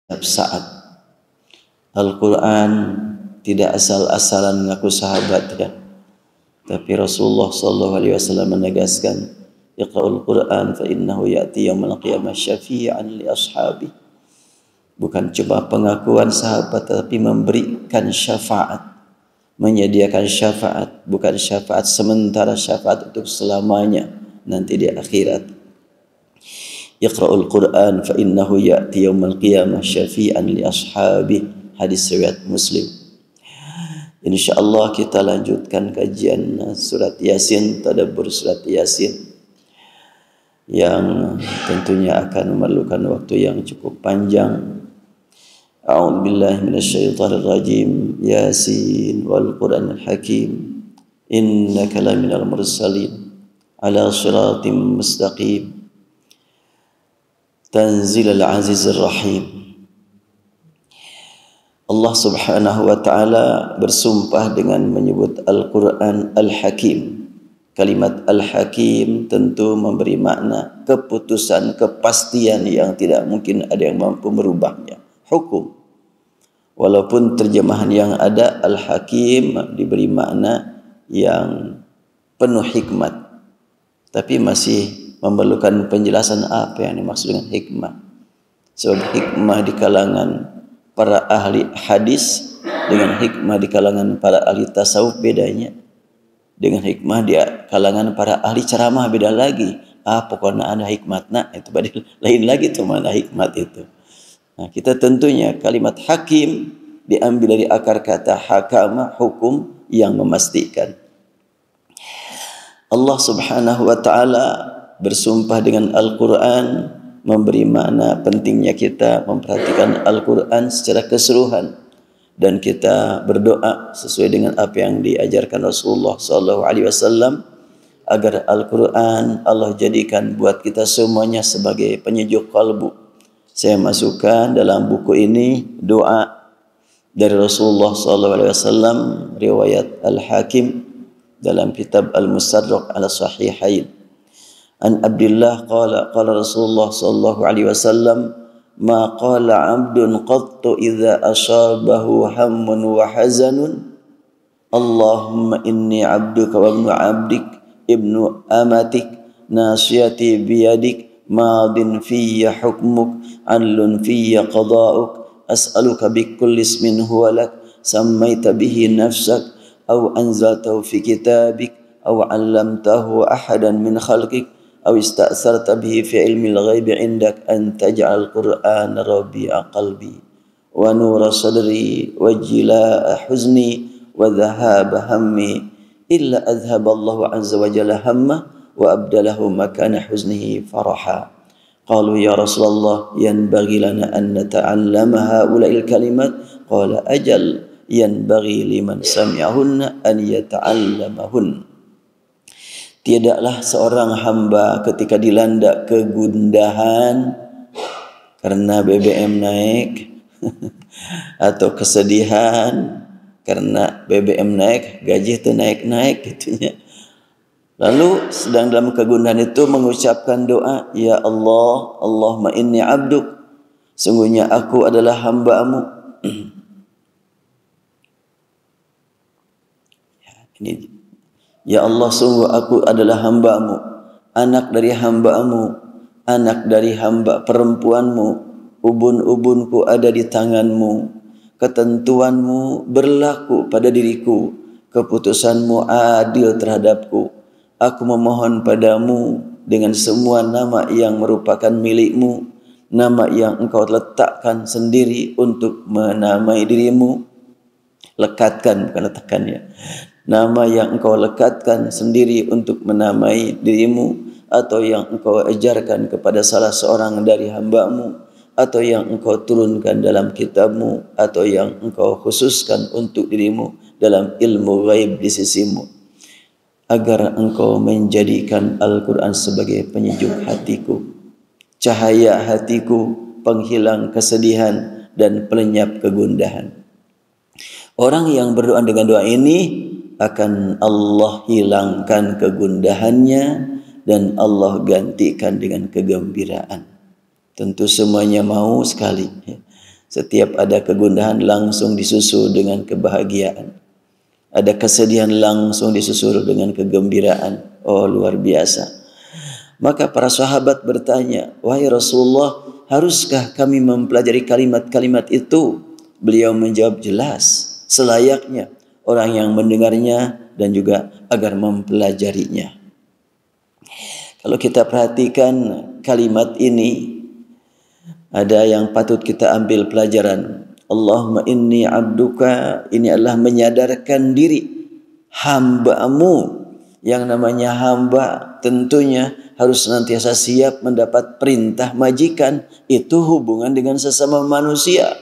setiap saat. Al-Quran tidak asal-asalan mengaku sahabat ya. Tapi Rasulullah SAW menegaskan, Iqra'ul Quran fa innahu ya'ti yawmal qiyamah syafi'an li ashabi. Bukan cuma pengakuan sahabat, tapi memberikan syafaat, menyediakan syafaat, bukan syafaat sementara, syafaat untuk selamanya nanti di akhirat. Iqra'ul Quran fa innahu ya'ti yawmal qiyamah syafi'an li ashabi. Hadis riwayat Muslim. InsyaAllah kita lanjutkan kajian surat Yasin, tadabbur surat Yasin, yang tentunya akan memerlukan waktu yang cukup panjang. A'udzu billahi minasyaitonir rajim. Yasin wal Qur'anil hakim. Innaka laminal mursalin ala shiratim mustaqim. Tanzilal azizir rahim. Allah Subhanahu wa taala bersumpah dengan menyebut Al-Qur'an Al-Hakim. Kalimat Al-Hakim tentu memberi makna keputusan, kepastian yang tidak mungkin ada yang mampu merubahnya. Hukum. Walaupun terjemahan yang ada Al-Hakim diberi makna yang penuh hikmat, tapi masih memerlukan penjelasan apa yang dimaksud dengan hikmah. Sebab hikmah di kalangan para ahli hadis dengan hikmah di kalangan para ahli tasawuf bedanya. Dengan hikmah di kalangan para ahli ceramah beda lagi. Pokoknya ada hikmat. Nah, itu lain lagi tuh mana hikmat itu. Nah, kita tentunya kalimat hakim diambil dari akar kata hakama, hukum yang memastikan. Allah Subhanahu wa taala bersumpah dengan Al-Quran, memberi makna pentingnya kita memperhatikan Al-Quran secara keseluruhan, dan kita berdoa sesuai dengan apa yang diajarkan Rasulullah SAW agar Al-Quran Allah jadikan buat kita semuanya sebagai penyejuk kalbu. Saya masukkan dalam buku ini doa dari Rasulullah SAW, riwayat Al-Hakim dalam kitab Al-Mustadrak ala Sahihain. An Abdullah qala Rasulullah sallallahu alaihi wasallam, ma qala 'abdun qattu idza asabahu hammun wa hazanun, Allahumma inni 'abduka wa ibnu 'abdik ibnu amatik nasiyati biyadik madin fiyya hukmuk 'adlun fiyya qada'uk as'aluka bikulli ismin huwa lak sammaita bihi nafsak aw anzaltahu fi kitabik aw 'allamtahu ahadan min khalqik أو استأثرت به في علم الغيب عندك أن تجعل القرآن ربيع قلبي ونور صدري وجلاء حزني وذهاب همي إلا أذهب الله عز وجل همه وأبدله مكان حزنه فرحا. قالوا يا رسول الله ينبغي لنا أن نتعلم هؤلاء الكلمات. قال أجل ينبغي لمن سمعهن أن يتعلمهن. Tidaklah seorang hamba ketika dilanda kegundahan karena BBM naik atau kesedihan karena BBM naik, gaji itu naik-naik gitunya. Lalu sedang dalam kegundahan itu mengucapkan doa, ya Allah, Allahumma inni abduk, sungguhnya aku adalah hamba-Mu. Ini, ya Allah, sungguh aku adalah hamba-Mu, anak dari hamba-Mu, anak dari hamba perempuan-Mu, ubun-ubunku ada di tangan-Mu, ketentuan-Mu berlaku pada diriku, keputusan-Mu adil terhadapku. Aku memohon padamu dengan semua nama yang merupakan milik-Mu, nama yang Engkau letakkan sendiri untuk menamai dirimu. Lekatkan, bukan letakkannya. Nama yang Engkau lekatkan sendiri untuk menamai dirimu, atau yang Engkau ajarkan kepada salah seorang dari hamba-Mu, atau yang Engkau turunkan dalam kitab-Mu, atau yang Engkau khususkan untuk dirimu dalam ilmu ghaib di sisi-Mu, agar Engkau menjadikan Al-Quran sebagai penyejuk hatiku, cahaya hatiku, penghilang kesedihan dan pelenyap kegundahan. Orang yang berdoa dengan doa ini akan Allah hilangkan kegundahannya dan Allah gantikan dengan kegembiraan. Tentu semuanya mau sekali. Setiap ada kegundahan langsung disusul dengan kebahagiaan. Ada kesedihan langsung disusul dengan kegembiraan. Oh, luar biasa. Maka para sahabat bertanya, wahai Rasulullah, haruskah kami mempelajari kalimat-kalimat itu? Beliau menjawab, jelas, selayaknya orang yang mendengarnya dan juga agar mempelajarinya. Kalau kita perhatikan kalimat ini, ada yang patut kita ambil pelajaran. Allahumma inni abduka, ini adalah menyadarkan diri hamba-Mu. Yang namanya hamba tentunya harus senantiasa siap mendapat perintah majikan. Itu hubungan dengan sesama manusia.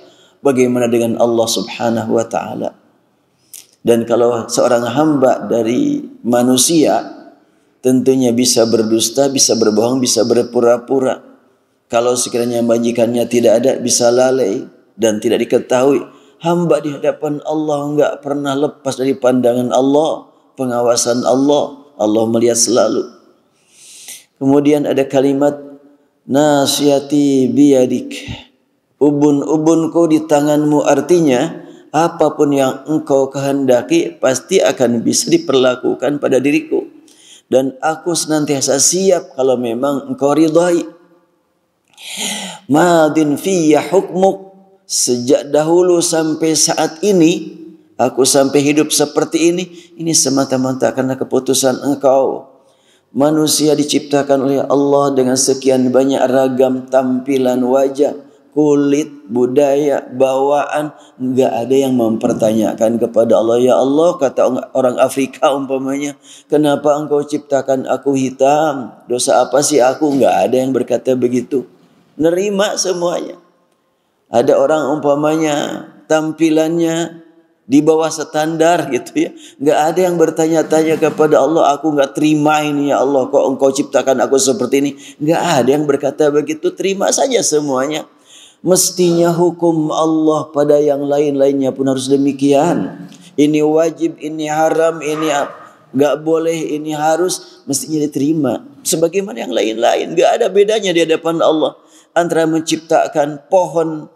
Bagaimana dengan Allah Subhanahu wa ta'ala? Dan kalau seorang hamba dari manusia, tentunya bisa berdusta, bisa berbohong, bisa berpura-pura. Kalau sekiranya majikannya tidak ada, bisa lalai dan tidak diketahui. Hamba di hadapan Allah enggak pernah lepas dari pandangan Allah, pengawasan Allah. Allah melihat selalu. Kemudian ada kalimat nasiyati biyadik, ubun-ubunku di tanganmu, artinya apapun yang engkau kehendaki pasti akan bisa diperlakukan pada diriku, dan aku senantiasa siap kalau memang engkau ridhai. Madin fiyya hukmuk, sejak dahulu sampai saat ini, aku sampai hidup seperti ini semata-mata karena keputusan engkau. Manusia diciptakan oleh Allah dengan sekian banyak ragam tampilan wajah, kulit, budaya, bawaan. Enggak ada yang mempertanyakan kepada Allah, ya Allah, kata orang Afrika umpamanya, kenapa engkau ciptakan aku hitam? Dosa apa sih aku? Enggak ada yang berkata begitu. Nerima semuanya. Ada orang umpamanya tampilannya di bawah standar gitu ya, nggak ada yang bertanya-tanya kepada Allah, aku nggak terima ini ya Allah, kok engkau ciptakan aku seperti ini. Nggak ada yang berkata begitu, terima saja semuanya. Mestinya hukum Allah pada yang lain-lainnya pun harus demikian. Ini wajib, ini haram, ini nggak boleh, ini harus, mestinya diterima sebagaimana yang lain-lain. Nggak ada bedanya di hadapan Allah antara menciptakan pohon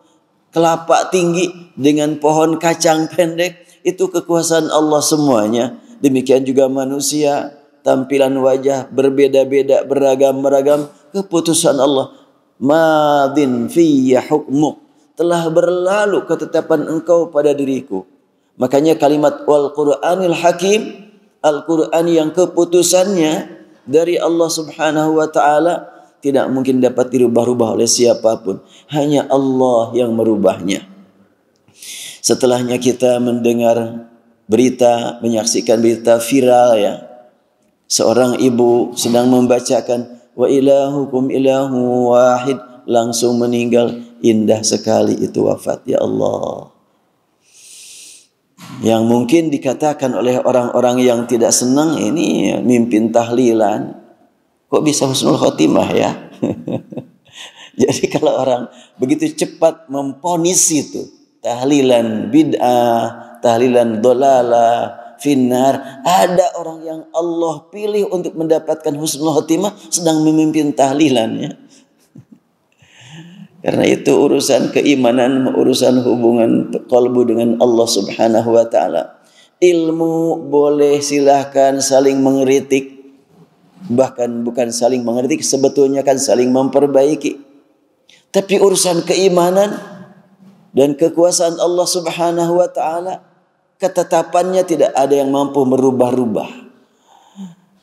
kelapa tinggi dengan pohon kacang pendek. Itu kekuasaan Allah semuanya. Demikian juga manusia, tampilan wajah berbeda-beda, beragam-ragam, keputusan Allah. Madin fiyya hukmuk, telah berlalu ketetapan engkau pada diriku. Makanya kalimat wal Qur'anil Hakim, Al-Quran yang keputusannya dari Allah Subhanahu wa ta'ala tidak mungkin dapat dirubah-rubah oleh siapapun. Hanya Allah yang merubahnya. Setelahnya kita mendengar berita, menyaksikan berita viral ya. Seorang ibu sedang membacakan wa ilahukum ilahu wahid, langsung meninggal. Indah sekali itu wafat, ya Allah. Yang mungkin dikatakan oleh orang-orang yang tidak senang, ini mimpin tahlilan. Kok bisa husnul khotimah ya? Jadi kalau orang begitu cepat memponis itu, tahlilan bid'ah, tahlilan dolalah, finnar. Ada orang yang Allah pilih untuk mendapatkan husnul khotimah sedang memimpin tahlilannya. Karena itu urusan keimanan, urusan hubungan qalbu dengan Allah Subhanahu wa ta'ala. Ilmu boleh silahkan saling mengkritik. Bahkan bukan saling mengkritik, sebetulnya kan saling memperbaiki. Tapi urusan keimanan dan kekuasaan Allah Subhanahu wa ta'ala, ketetapannya tidak ada yang mampu merubah-rubah.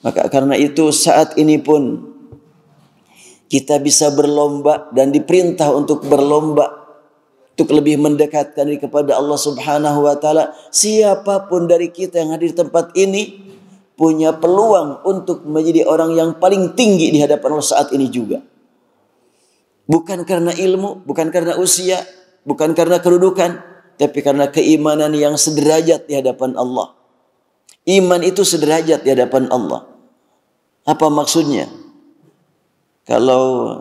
Maka karena itu saat ini pun kita bisa berlomba dan diperintah untuk berlomba untuk lebih mendekatkan diri kepada Allah Subhanahu wa ta'ala. Siapapun dari kita yang hadir di tempat ini punya peluang untuk menjadi orang yang paling tinggi di hadapan Allah saat ini juga. Bukan karena ilmu, bukan karena usia, bukan karena kedudukan, tapi karena keimanan yang sederajat di hadapan Allah. Iman itu sederajat di hadapan Allah. Apa maksudnya? Kalau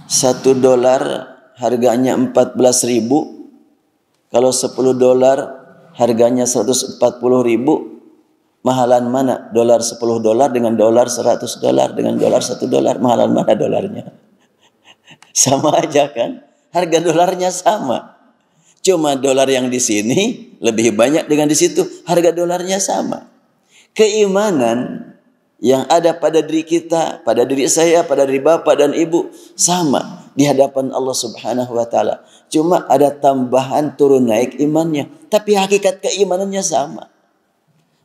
$1 harganya 14.000, kalau $10 harganya 140.000, mahalan mana? $10 dengan $100 dengan $1, mahalan mana dolarnya? Sama aja kan? Harga dolarnya sama. Cuma dolar yang di sini lebih banyak dengan di situ, harga dolarnya sama. Keimanan yang ada pada diri kita, pada diri saya, pada diri bapak dan ibu sama di hadapan Allah Subhanahu wa taala. Cuma ada tambahan turun naik imannya, tapi hakikat keimanannya sama.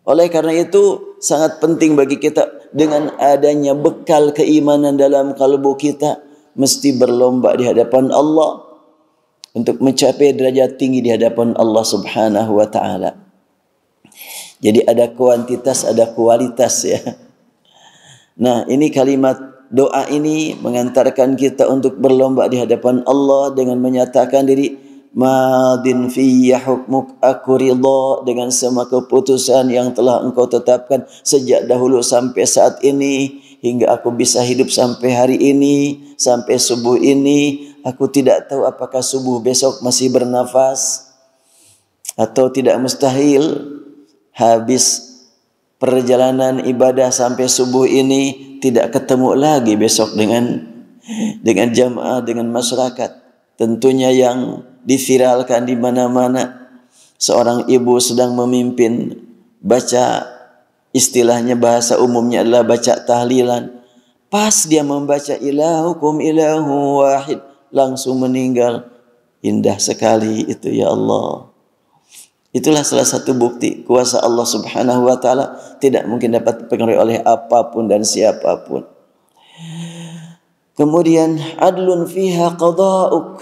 Oleh karena itu sangat penting bagi kita dengan adanya bekal keimanan dalam kalbu kita mesti berlomba di hadapan Allah untuk mencapai derajat tinggi di hadapan Allah Subhanahu wa taala. Jadi ada kuantitas, ada kualitas ya. Nah, ini kalimat doa ini mengantarkan kita untuk berlomba di hadapan Allah dengan menyatakan diri madin fiyya hukmuk, aku ridha dengan semua keputusan yang telah engkau tetapkan sejak dahulu sampai saat ini, hingga aku bisa hidup sampai hari ini, sampai subuh ini. Aku tidak tahu apakah subuh besok masih bernafas atau tidak, mustahil habis perjalanan ibadah sampai subuh ini tidak ketemu lagi besok dengan jamaah, dengan masyarakat. Tentunya yang diviralkan di mana-mana, seorang ibu sedang memimpin baca, istilahnya bahasa umumnya adalah baca tahlilan. Pas dia membaca ilahukum ilahu wahid, langsung meninggal. Indah sekali itu ya Allah. Itulah salah satu bukti kuasa Allah Subhanahu wa taala tidak mungkin dapat dipengaruhi oleh apapun dan siapapun. Kemudian adlun fiha qada'uk,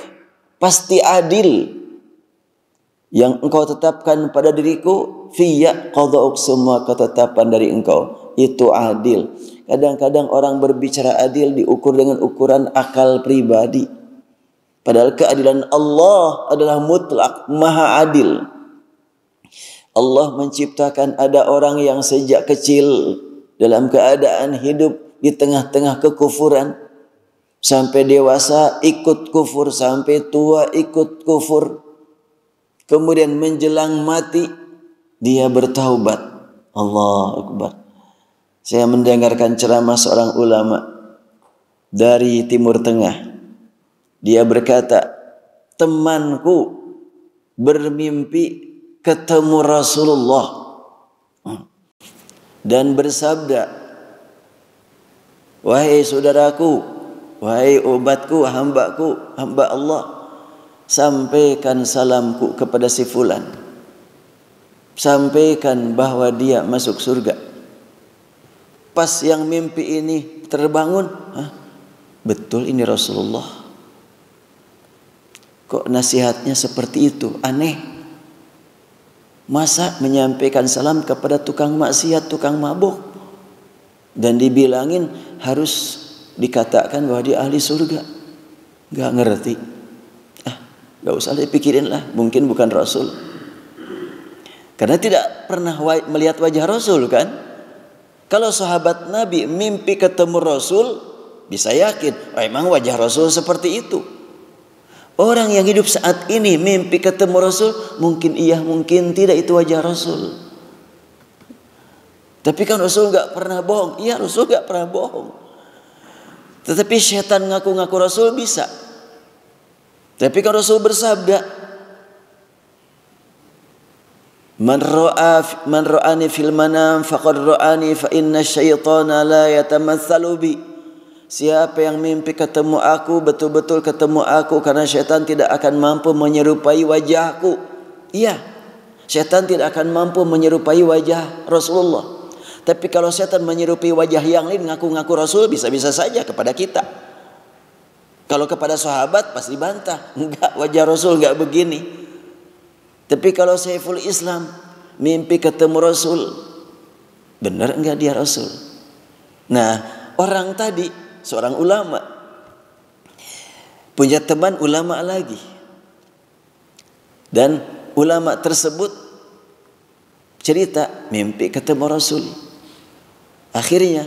pasti adil yang engkau tetapkan pada diriku, fiya qada'uk, semua ketetapan dari engkau itu adil. Kadang-kadang orang berbicara adil diukur dengan ukuran akal pribadi. Padahal keadilan Allah adalah mutlak, maha adil. Allah menciptakan ada orang yang sejak kecil dalam keadaan hidup di tengah-tengah kekufuran, sampai dewasa ikut kufur, sampai tua ikut kufur. Kemudian menjelang mati dia bertaubat. Allahu Akbar. Saya mendengarkan ceramah seorang ulama dari Timur Tengah. Dia berkata, temanku bermimpi ketemu Rasulullah dan bersabda, wahai saudaraku, wahai obatku, hambaku, hamba Allah, sampaikan salamku kepada si fulan, sampaikan bahwa dia masuk surga. Pas yang mimpi ini terbangun, betul ini Rasulullah. Kok nasihatnya seperti itu? Aneh. Masa menyampaikan salam kepada tukang maksiat, tukang mabuk, dan dibilangin harus dikatakan bahwa dia ahli surga? Gak ngerti. Gak usah dipikirin lah, mungkin bukan Rasul. Karena tidak pernah melihat wajah Rasul kan. Kalau sahabat Nabi mimpi ketemu Rasul, bisa yakin emang wajah Rasul seperti itu. Orang yang hidup saat ini mimpi ketemu Rasul, mungkin iya, mungkin tidak, itu wajah Rasul. Tapi kan Rasul gak pernah bohong. Iya, Rasul gak pernah bohong. Tetapi setan ngaku-ngaku Rasul bisa. Tapi kan Rasul bersabda, Man ra'ani fil manam faqad ra'ani fa inna syaitana la yatamatsalu bi. Siapa yang mimpi ketemu aku, betul-betul ketemu aku, karena syaitan tidak akan mampu menyerupai wajahku. Iya, syaitan tidak akan mampu menyerupai wajah Rasulullah. Tapi kalau syaitan menyerupai wajah yang lain, ngaku-ngaku Rasul, bisa-bisa saja kepada kita. Kalau kepada sahabat pasti bantah, enggak, wajah Rasul enggak begini. Tapi kalau Saiful Islam mimpi ketemu Rasul, benar enggak dia Rasul? Nah, orang tadi seorang ulama punya teman ulama lagi, dan ulama tersebut cerita mimpi ketemu Rasul. Akhirnya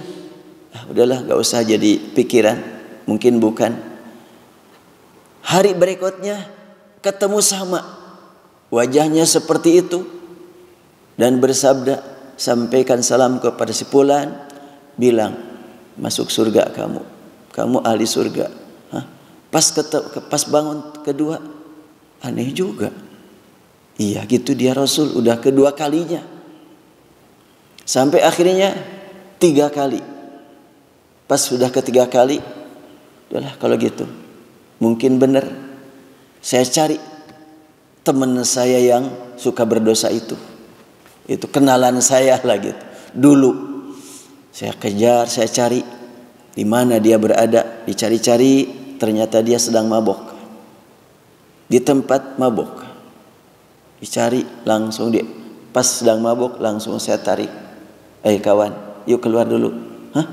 udahlah, gak usah jadi pikiran, mungkin bukan. Hari berikutnya ketemu sama, wajahnya seperti itu, dan bersabda, sampaikan salam kepada si fulan, bilang masuk surga kamu ahli surga. Pas bangun kedua, aneh juga. Iya gitu dia Rasul, udah kedua kalinya. Sampai akhirnya 3 kali. Pas sudah ketiga kali, udahlah kalau gitu. Mungkin benar. Saya cari teman saya yang suka berdosa itu. Itu kenalan saya lah gitu. Dulu saya kejar, saya cari di mana dia berada, dicari-cari, ternyata dia sedang mabok. Di tempat mabok. Dicari langsung dia pas sedang mabok langsung saya tarik. Kawan, yuk keluar dulu. Hah?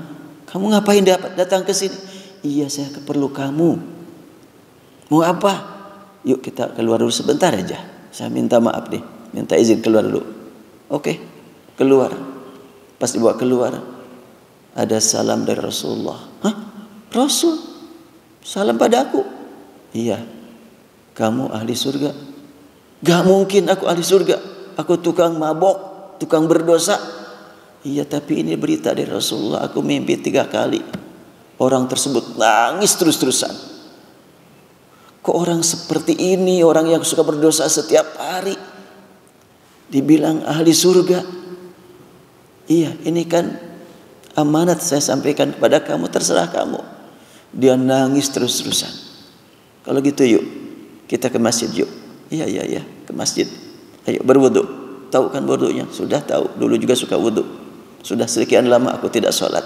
Kamu ngapain datang ke sini? Iya, saya perlu kamu. Mau apa? Yuk kita keluar dulu sebentar aja. Saya minta maaf deh, minta izin keluar dulu. Oke, keluar. Pas dibawa keluar, ada salam dari Rasulullah. Hah? Rasul? Salam pada aku? Iya. Kamu ahli surga? Gak mungkin aku ahli surga. Aku tukang mabok, tukang berdosa. Iya, tapi ini berita dari Rasulullah. Aku mimpi 3 kali. Orang tersebut nangis terus-terusan. Kok orang seperti ini, orang yang suka berdosa setiap hari, dibilang ahli surga? Iya, ini kan amanat saya sampaikan kepada kamu, terserah kamu. Dia nangis terus-terusan. Kalau gitu yuk, kita ke masjid yuk. Iya, ke masjid. Ayo berwudu. Tahu kan wudunya? Sudah tahu. Dulu juga suka wudu. Sudah sekian lama aku tidak sholat.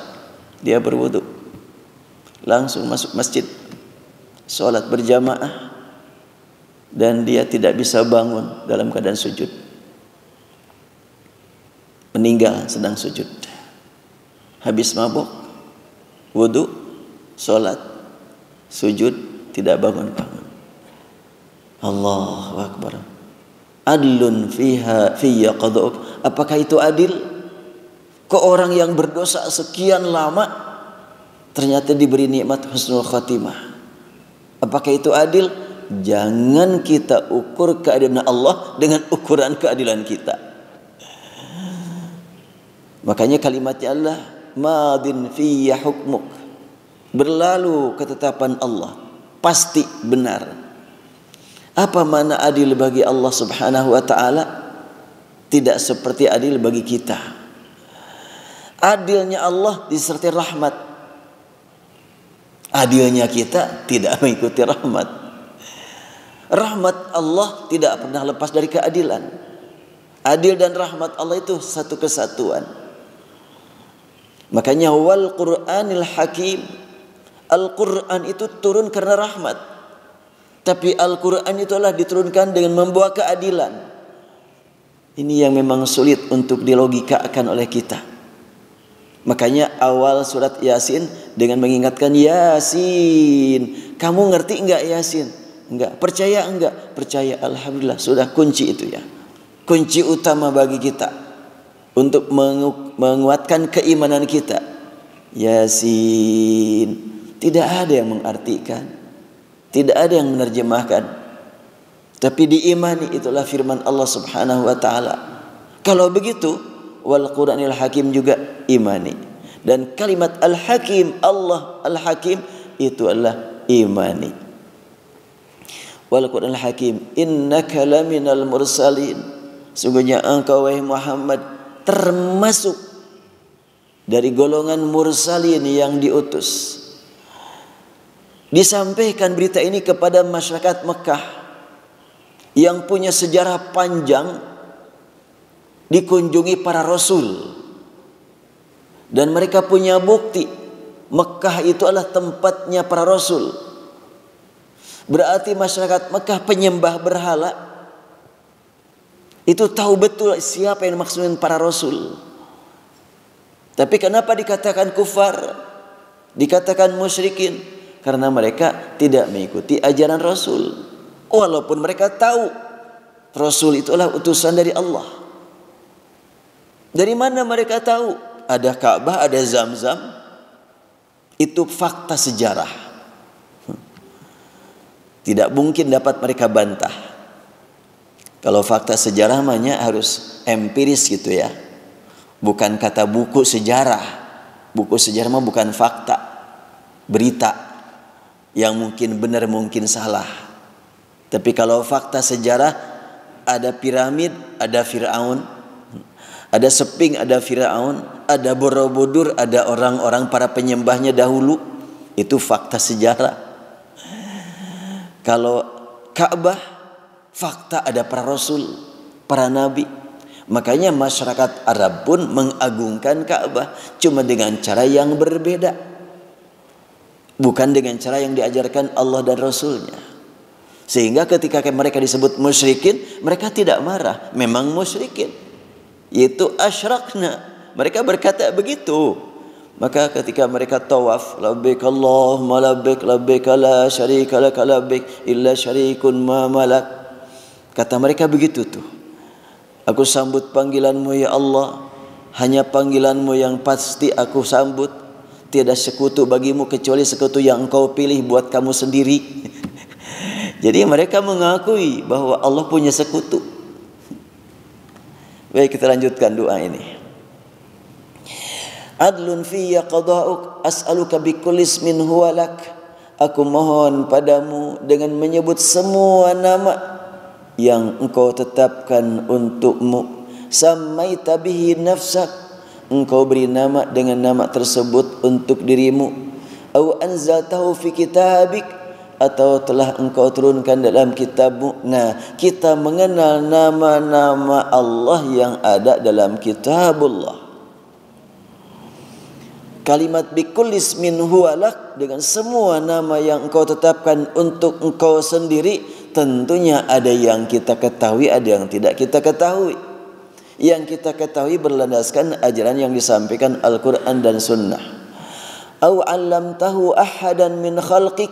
Dia berwudu. Langsung masuk masjid. Sholat berjamaah. Dan dia tidak bisa bangun dalam keadaan sujud. Meninggal sedang sujud. Habis mabuk, wudu, sholat, sujud, tidak bangun-bangun. Allahu Akbar. Adlun fiyya qada'uk. Apakah itu adil? Kok orang yang berdosa sekian lama ternyata diberi nikmat husnul khatimah? Apakah itu adil? Jangan kita ukur keadilan Allah dengan ukuran keadilan kita. Makanya kalimatnya Allah, madin fiyya hukmuk. Berlalu ketetapan Allah, pasti benar. Apa makna adil bagi Allah Subhanahu wa ta'ala? Tidak seperti adil bagi kita. Adilnya Allah disertai rahmat. Adilnya kita tidak mengikuti rahmat. Rahmat Allah tidak pernah lepas dari keadilan. Adil dan rahmat Allah itu satu kesatuan. Makanya wal Qur'anil Hakim. Al-Quran itu turun karena rahmat. Tapi Al-Quran itulah diturunkan dengan membawa keadilan. Ini yang memang sulit untuk dilogikakan oleh kita. Makanya awal surat Yasin dengan mengingatkan Yasin. Kamu ngerti enggak Yasin? Enggak. Percaya enggak? Percaya. Alhamdulillah. Sudah kunci itu ya. Kunci utama bagi kita. Untuk menguatkan keimanan kita. Yasin. Tidak ada yang mengartikan. Tidak ada yang menerjemahkan. Tapi diimani, itulah firman Allah Subhanahu wa ta'ala. Kalau begitu, wal Qur'anil Hakim juga imani. Dan kalimat Al-Hakim, Allah Al-Hakim, itu adalah imani. Wal Qur'anil Hakim, innaka laminal mursalin. Sungguhnya engkau wahai Muhammad termasuk dari golongan mursalin yang diutus. Disampaikan berita ini kepada masyarakat Mekah yang punya sejarah panjang, dikunjungi para rasul, dan mereka punya bukti Mekah itu adalah tempatnya para rasul. Berarti masyarakat Mekah penyembah berhala itu tahu betul siapa yang maksudin para rasul. Tapi kenapa dikatakan kufar, dikatakan musyrikin? Karena mereka tidak mengikuti ajaran Rasul. Walaupun mereka tahu Rasul itulah utusan dari Allah. Dari mana mereka tahu? Ada Ka'bah, ada Zamzam. Itu fakta sejarah. Tidak mungkin dapat mereka bantah. Kalau fakta sejarah namanya harus empiris gitu ya. Bukan kata buku sejarah. Buku sejarah mah bukan fakta, berita. yang mungkin benar mungkin salah. Tapi kalau fakta sejarah, ada piramid, ada Fir'aun, ada Seping, ada Fir'aun, ada Borobudur, ada orang-orang para penyembahnya dahulu. Itu fakta sejarah. Kalau Ka'bah, fakta ada para rasul, para nabi. Makanya masyarakat Arab pun mengagungkan Ka'bah, cuma dengan cara yang berbeda, bukan dengan cara yang diajarkan Allah dan Rasulnya. Sehingga ketika mereka disebut musyrikin, mereka tidak marah. Memang musyrikin, yaitu asyrakna. Mereka berkata begitu. Maka ketika mereka tawaf, labbaik Allahumma labbaik, labbaik la syarika lak labbaik illa syarikun ma malak. Kata mereka begitu tuh. Aku sambut panggilanmu ya Allah, hanya panggilanmu yang pasti aku sambut. Tiada sekutu bagimu kecuali sekutu yang engkau pilih buat kamu sendiri. Jadi mereka mengakui bahwa Allah punya sekutu. Baik, kita lanjutkan doa ini. Adlun fiyya qada'uk as'aluka bikulli ismin huwa lak. Aku mohon padamu dengan menyebut semua nama yang engkau tetapkan untukmu. Samaita bihi nafsak, engkau beri nama dengan nama tersebut untuk dirimu. Au anzaltahu fi kitabik, atau telah engkau turunkan dalam kitabmu. Nah, kita mengenal nama-nama Allah yang ada dalam kitabullah. Kalimat bikulli ismin huwa lak, dengan semua nama yang engkau tetapkan untuk engkau sendiri. Tentunya ada yang kita ketahui, ada yang tidak kita ketahui. Yang kita ketahui berlandaskan ajaran yang disampaikan Al-Quran dan Sunnah. Au 'allamtahu ahadan min khalqik,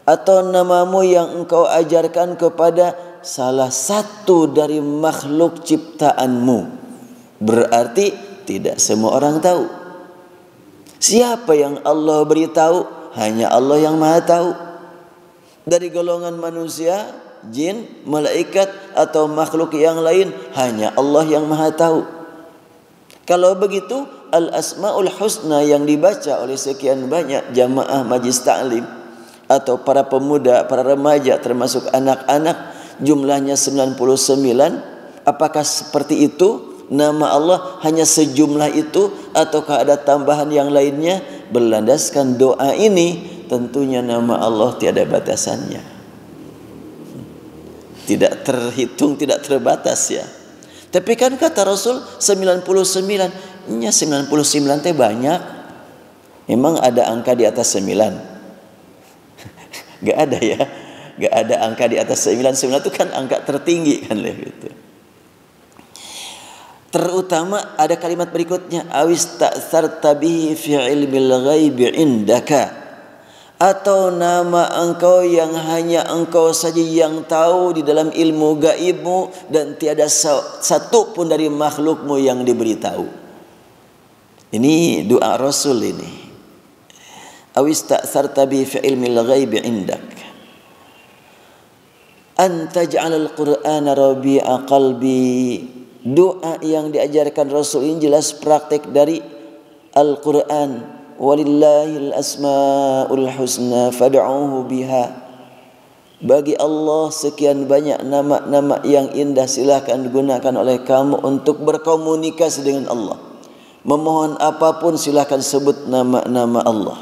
atau namamu yang engkau ajarkan kepada salah satu dari makhluk ciptaanmu. Berarti tidak semua orang tahu. Siapa yang Allah beritahu? Hanya Allah yang Maha tahu. Dari golongan manusia, jin, malaikat atau makhluk yang lain, hanya Allah yang Maha tahu. Kalau begitu, Al-Asma'ul Husna yang dibaca oleh sekian banyak jamaah majlis ta'lim atau para pemuda, para remaja termasuk anak-anak, jumlahnya 99. Apakah seperti itu? Nama Allah hanya sejumlah itu ataukah ada tambahan yang lainnya? Berlandaskan doa ini, tentunya nama Allah tiada batasannya. Tidak terhitung, tidak terbatas ya. Tapi kan kata Rasul 99. Nya 99 teh banyak. Memang ada angka di atas 9? Gak ada ya. Gak ada angka di atas 9. 9 itu kan angka tertinggi kan gitu. Terutama ada kalimat berikutnya, awis ta'tsarta bihi fi ilmil ghaibi indaka, atau nama engkau yang hanya engkau saja yang tahu di dalam ilmu gaibmu dan tiada satu pun dari makhlukmu yang diberitahu. Ini doa Rasul ini. Awis ta'tsarta bihi fi ilmil ghaibi indak. An taj'alal Qur'ana rabi'a qalbi. Doa yang diajarkan Rasul ini jelas praktek dari Al-Quran. Walillahil asma'ul husna fad'uhu biha. Bagi Allah sekian banyak nama-nama yang indah, silahkan digunakan oleh kamu untuk berkomunikasi dengan Allah. Memohon apapun silahkan sebut nama-nama Allah.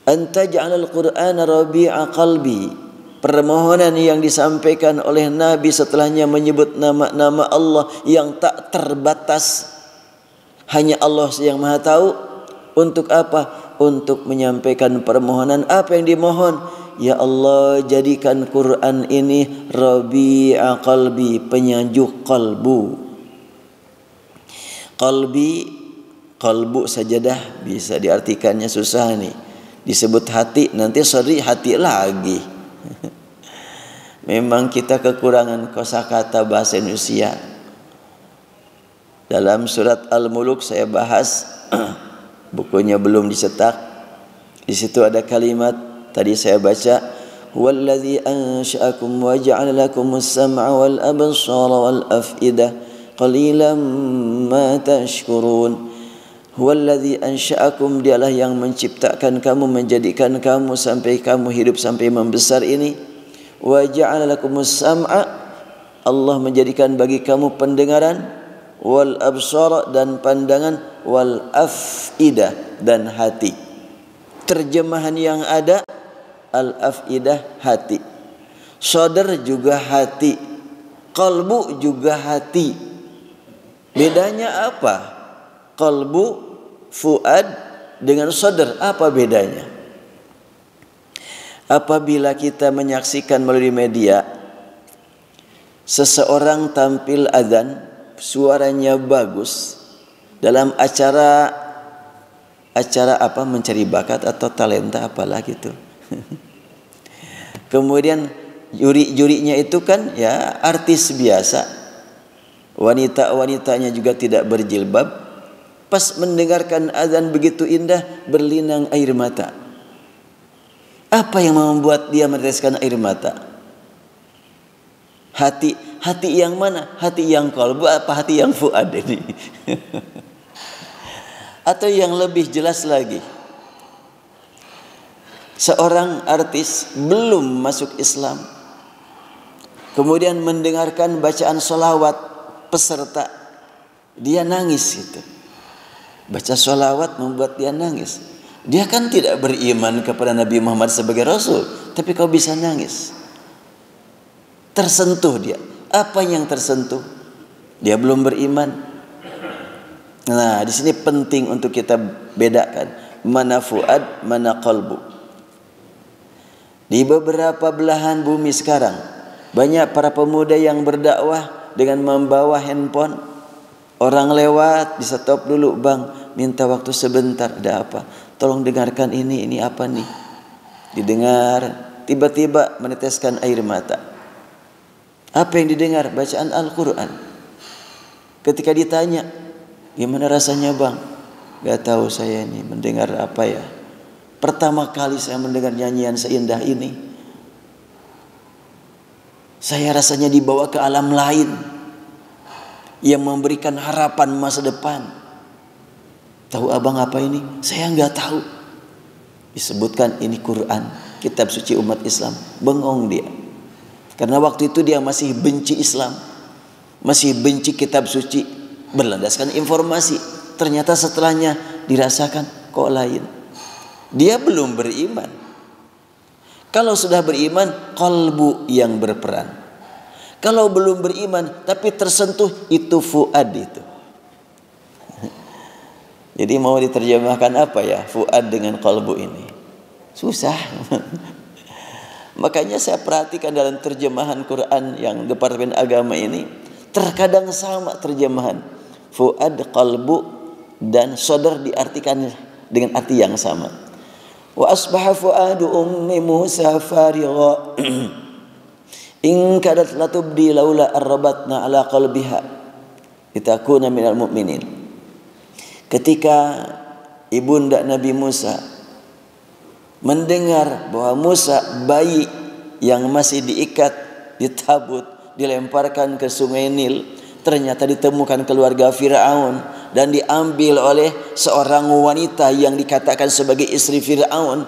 Anta ja'alal Qur'ana rabi'a qalbi. Permohonan yang disampaikan oleh Nabi setelahnya menyebut nama-nama Allah yang tak terbatas. Hanya Allah yang Maha tahu. Untuk apa? Untuk menyampaikan permohonan. Apa yang dimohon? Ya Allah, jadikan Quran ini rabi'a qalbi, penyejuk kalbu. Kalbu sajadah bisa diartikannya susah nih. Disebut hati, nanti sorry hati lagi. Memang kita kekurangan kosakata bahasa Indonesia. Dalam surat Al-Muluk saya bahas, bukunya belum dicetak. Di situ ada kalimat tadi saya baca, "Huwallazi ansha'akum wa ja'ala lakumus sam'a wal absara wal af'idah qalilan ma tashkurun." Huwallazi ansha'akum, dialah yang menciptakan kamu, menjadikan kamu sampai kamu hidup sampai membesar ini. Wa ja'ala lakumus sam'a, Allah menjadikan bagi kamu pendengaran, wal absara, dan pandangan, wal afidah, dan hati. Terjemahan yang ada, al afidah, hati. Sadar juga hati, qalbu juga hati. Bedanya apa? Qalbu, fuad dengan sadar, apa bedanya? Apabila kita menyaksikan melalui media seseorang tampil adzan, suaranya bagus dalam acara apa, mencari bakat atau talenta apalah gitu. Kemudian juri-jurinya itu kan ya artis biasa, wanita-wanitanya juga tidak berjilbab. Pas mendengarkan azan begitu indah, berlinang air mata. Apa yang membuat dia meneteskan air mata? Hati yang mana? Hati yang qalbu apa hati yang fuad ini? Atau yang lebih jelas lagi, seorang artis belum masuk Islam, kemudian mendengarkan bacaan sholawat peserta, dia nangis gitu. Baca sholawat membuat dia nangis. Dia kan tidak beriman kepada Nabi Muhammad sebagai Rasul, tapi kau bisa nangis. Tersentuh dia. Apa yang tersentuh? Dia belum beriman. Nah, di sini penting untuk kita bedakan mana fuad, mana qalbu. Di beberapa belahan bumi sekarang, banyak para pemuda yang berdakwah dengan membawa handphone. Orang lewat, di stop dulu, bang, minta waktu sebentar, ada apa? Tolong dengarkan ini apa nih? Didengar, tiba-tiba meneteskan air mata. Apa yang didengar? Bacaan Al-Quran. Ketika ditanya, gimana rasanya bang? Gak tahu saya ini mendengar apa ya. Pertama kali saya mendengar nyanyian seindah ini, saya rasanya dibawa ke alam lain yang memberikan harapan masa depan. Tahu abang apa ini? Saya nggak tahu. Disebutkan ini Quran, kitab suci umat Islam. Bengong dia. Karena waktu itu dia masih benci Islam, masih benci kitab suci, berlandaskan informasi. Ternyata setelahnya dirasakan kok lain. Dia belum beriman. Kalau sudah beriman, qalbu yang berperan. Kalau belum beriman tapi tersentuh, itu fuad itu. Jadi mau diterjemahkan apa ya fuad dengan qalbu ini? Susah. Makanya saya perhatikan dalam terjemahan Quran yang Departemen Agama ini, terkadang sama terjemahan. Fuad, qalbu, dan sadar diartikan dengan arti yang sama. Wa asbaha fuadu ummi Musa farigha in kadat latubdi laula arrabatna ala qalbiha litakuna minal mu'minin. Ketika ibunda Nabi Musa mendengar bahwa Musa bayi yang masih diikat di tabut dilemparkan ke sungai Nil, ternyata ditemukan keluarga Firaun dan diambil oleh seorang wanita yang dikatakan sebagai istri Firaun,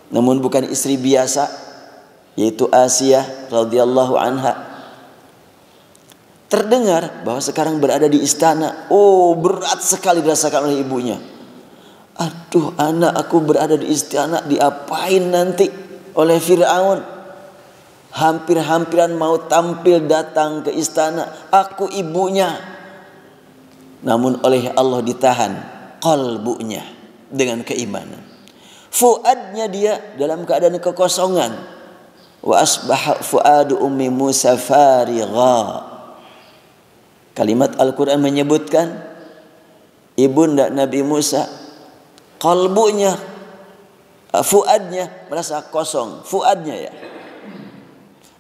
namun bukan istri biasa, yaitu Asiyah radhiyallahu anha. Terdengar bahwa sekarang berada di istana. Oh, berat sekali dirasakan oleh ibunya. Aduh, anak aku berada di istana, diapain nanti oleh Firaun? Hampir-hampiran mau tampil datang ke istana, aku ibunya. Namun oleh Allah ditahan qalbunya dengan keimanan. Fuadnya dia dalam keadaan kekosongan. Wa asbaha fuadu ummi Musa farigha. Kalimat Al-Quran menyebutkan ibunda Nabi Musa, qalbunya, fuadnya merasa kosong. Fuadnya ya,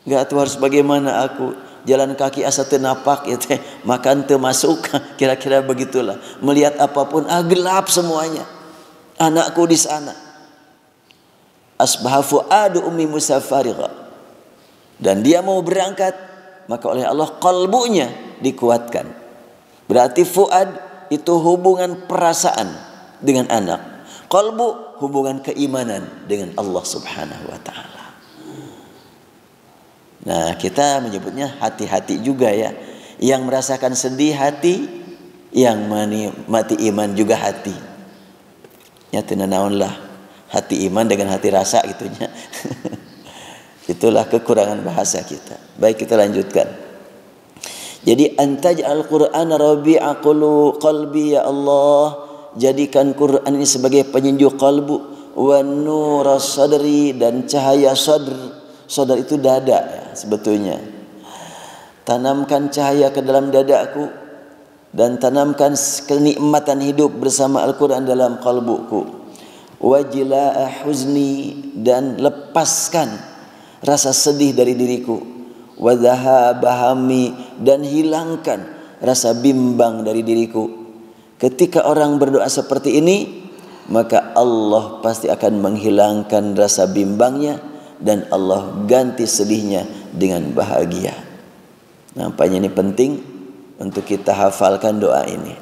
gak tahu harus bagaimana aku, jalan kaki asa tenapak ya teh, makan termasuk, kira-kira begitulah. Melihat apapun gelap semuanya. Anakku di sana. Asbaha fuadu ummi Musa farigha. Dan dia mau berangkat, maka oleh Allah qalbunya dikuatkan. Berarti fuad itu hubungan perasaan dengan anak. Qalbu hubungan keimanan dengan Allah Subhanahu wa taala. Nah, kita menyebutnya hati-hati juga ya. Yang merasakan sedih hati, yang menikmati iman juga hati. Ya tenanaonlah hati iman dengan hati rasa gitunya. Itulah kekurangan bahasa kita. Baik, kita lanjutkan. Jadi antaj'al Qur'ana rabi'a qalbi ya Allah, jadikan Quran ini sebagai penyejuk kalbu, wa nura sadri, dan cahaya sadr. Sadr itu dada ya, sebetulnya. Tanamkan cahaya ke dalam dadaku dan tanamkan kenikmatan hidup bersama Al-Quran dalam kalbuku. Wajla'a huzni, dan lepaskan rasa sedih dari diriku. Wadhahaba hammi, dan hilangkan rasa bimbang dari diriku. Ketika orang berdoa seperti ini, maka Allah pasti akan menghilangkan rasa bimbangnya dan Allah ganti sedihnya dengan bahagia. Nampaknya ini penting untuk kita hafalkan doa ini.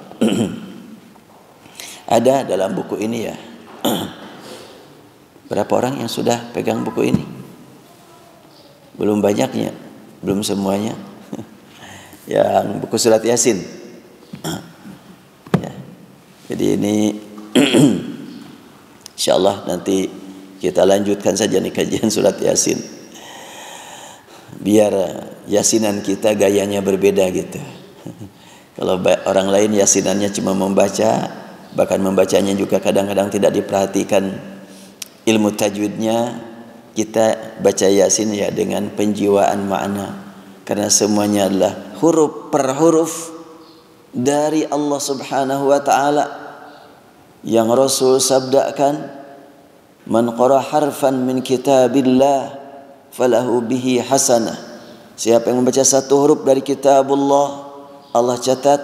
Ada dalam buku ini ya. Berapa orang yang sudah pegang buku ini? Belum banyaknya, belum semuanya. Yang buku surat Yasin. Ya. Jadi ini insyaallah nanti kita lanjutkan saja nih kajian surat Yasin. Biar yasinan kita gayanya berbeda gitu. Kalau orang lain yasinannya cuma membaca, bahkan membacanya juga kadang-kadang tidak diperhatikan ilmu tajwidnya, kita baca Yasin ya dengan penjiwaan makna, karena semuanya adalah huruf per huruf dari Allah Subhanahu wa taala yang Rasul sabdakan, man qara harfan min kitabillah falahu bihi hasanah. Siapa yang membaca satu huruf dari kitabullah, Allah catat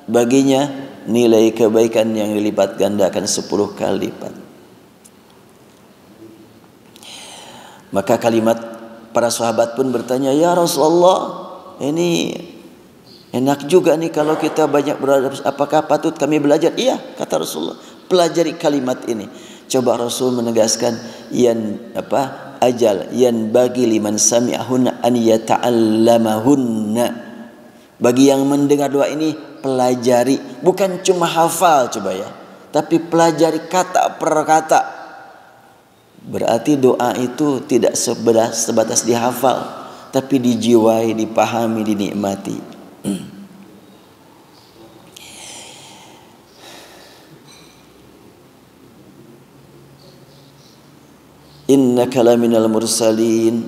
baginya nilai kebaikan yang dilipat gandakan 10 kali lipat. Maka kalimat para sahabat pun bertanya, ya Rasulullah, ini enak juga nih kalau kita banyak berada, apakah patut kami belajar? Iya, kata Rasulullah, pelajari kalimat ini. Coba Rasul menegaskan, ajal yan bagi liman sami'ahunna an yata'allamahunna. Bagi yang mendengar doa ini, pelajari, bukan cuma hafal coba ya, tapi pelajari kata per kata. Berarti doa itu tidak sebatas dihafal, tapi dijiwai, dipahami, dinikmati. Innaka laminal mursalin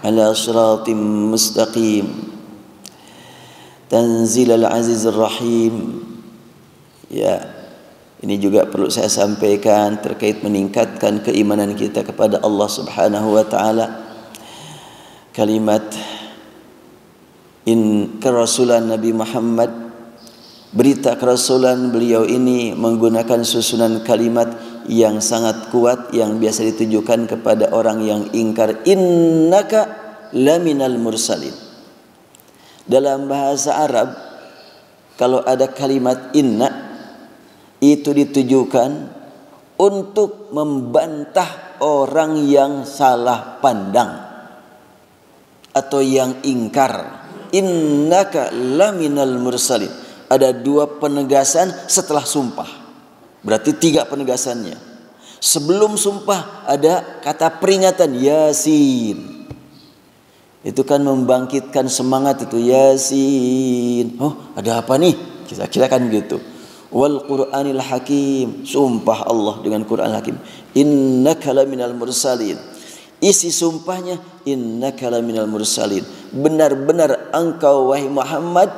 ala siratim mustaqim tanzilal azizir rahim. Ya, ini juga perlu saya sampaikan terkait meningkatkan keimanan kita kepada Allah Subhanahu wa taala. Kalimat kerasulan Nabi Muhammad, berita kerasulan beliau ini menggunakan susunan kalimat yang sangat kuat yang biasa ditujukan kepada orang yang ingkar, innaka laminal mursalin. Dalam bahasa Arab, kalau ada kalimat inna, itu ditujukan untuk membantah orang yang salah pandang atau yang ingkar. Innaka laminal mursalin. Ada 2 penegasan setelah sumpah. Berarti 3 penegasannya. Sebelum sumpah ada kata peringatan, Yasin. Itu kan membangkitkan semangat itu, Yasin. Oh, ada apa nih? Kira-kira kan gitu. Wal Qur'anil Hakim, sumpah Allah dengan Quran Hakim. Innaka laminal mursalin. Isi sumpahnya, innaka laminal mursalin. Benar-benar engkau wahai Muhammad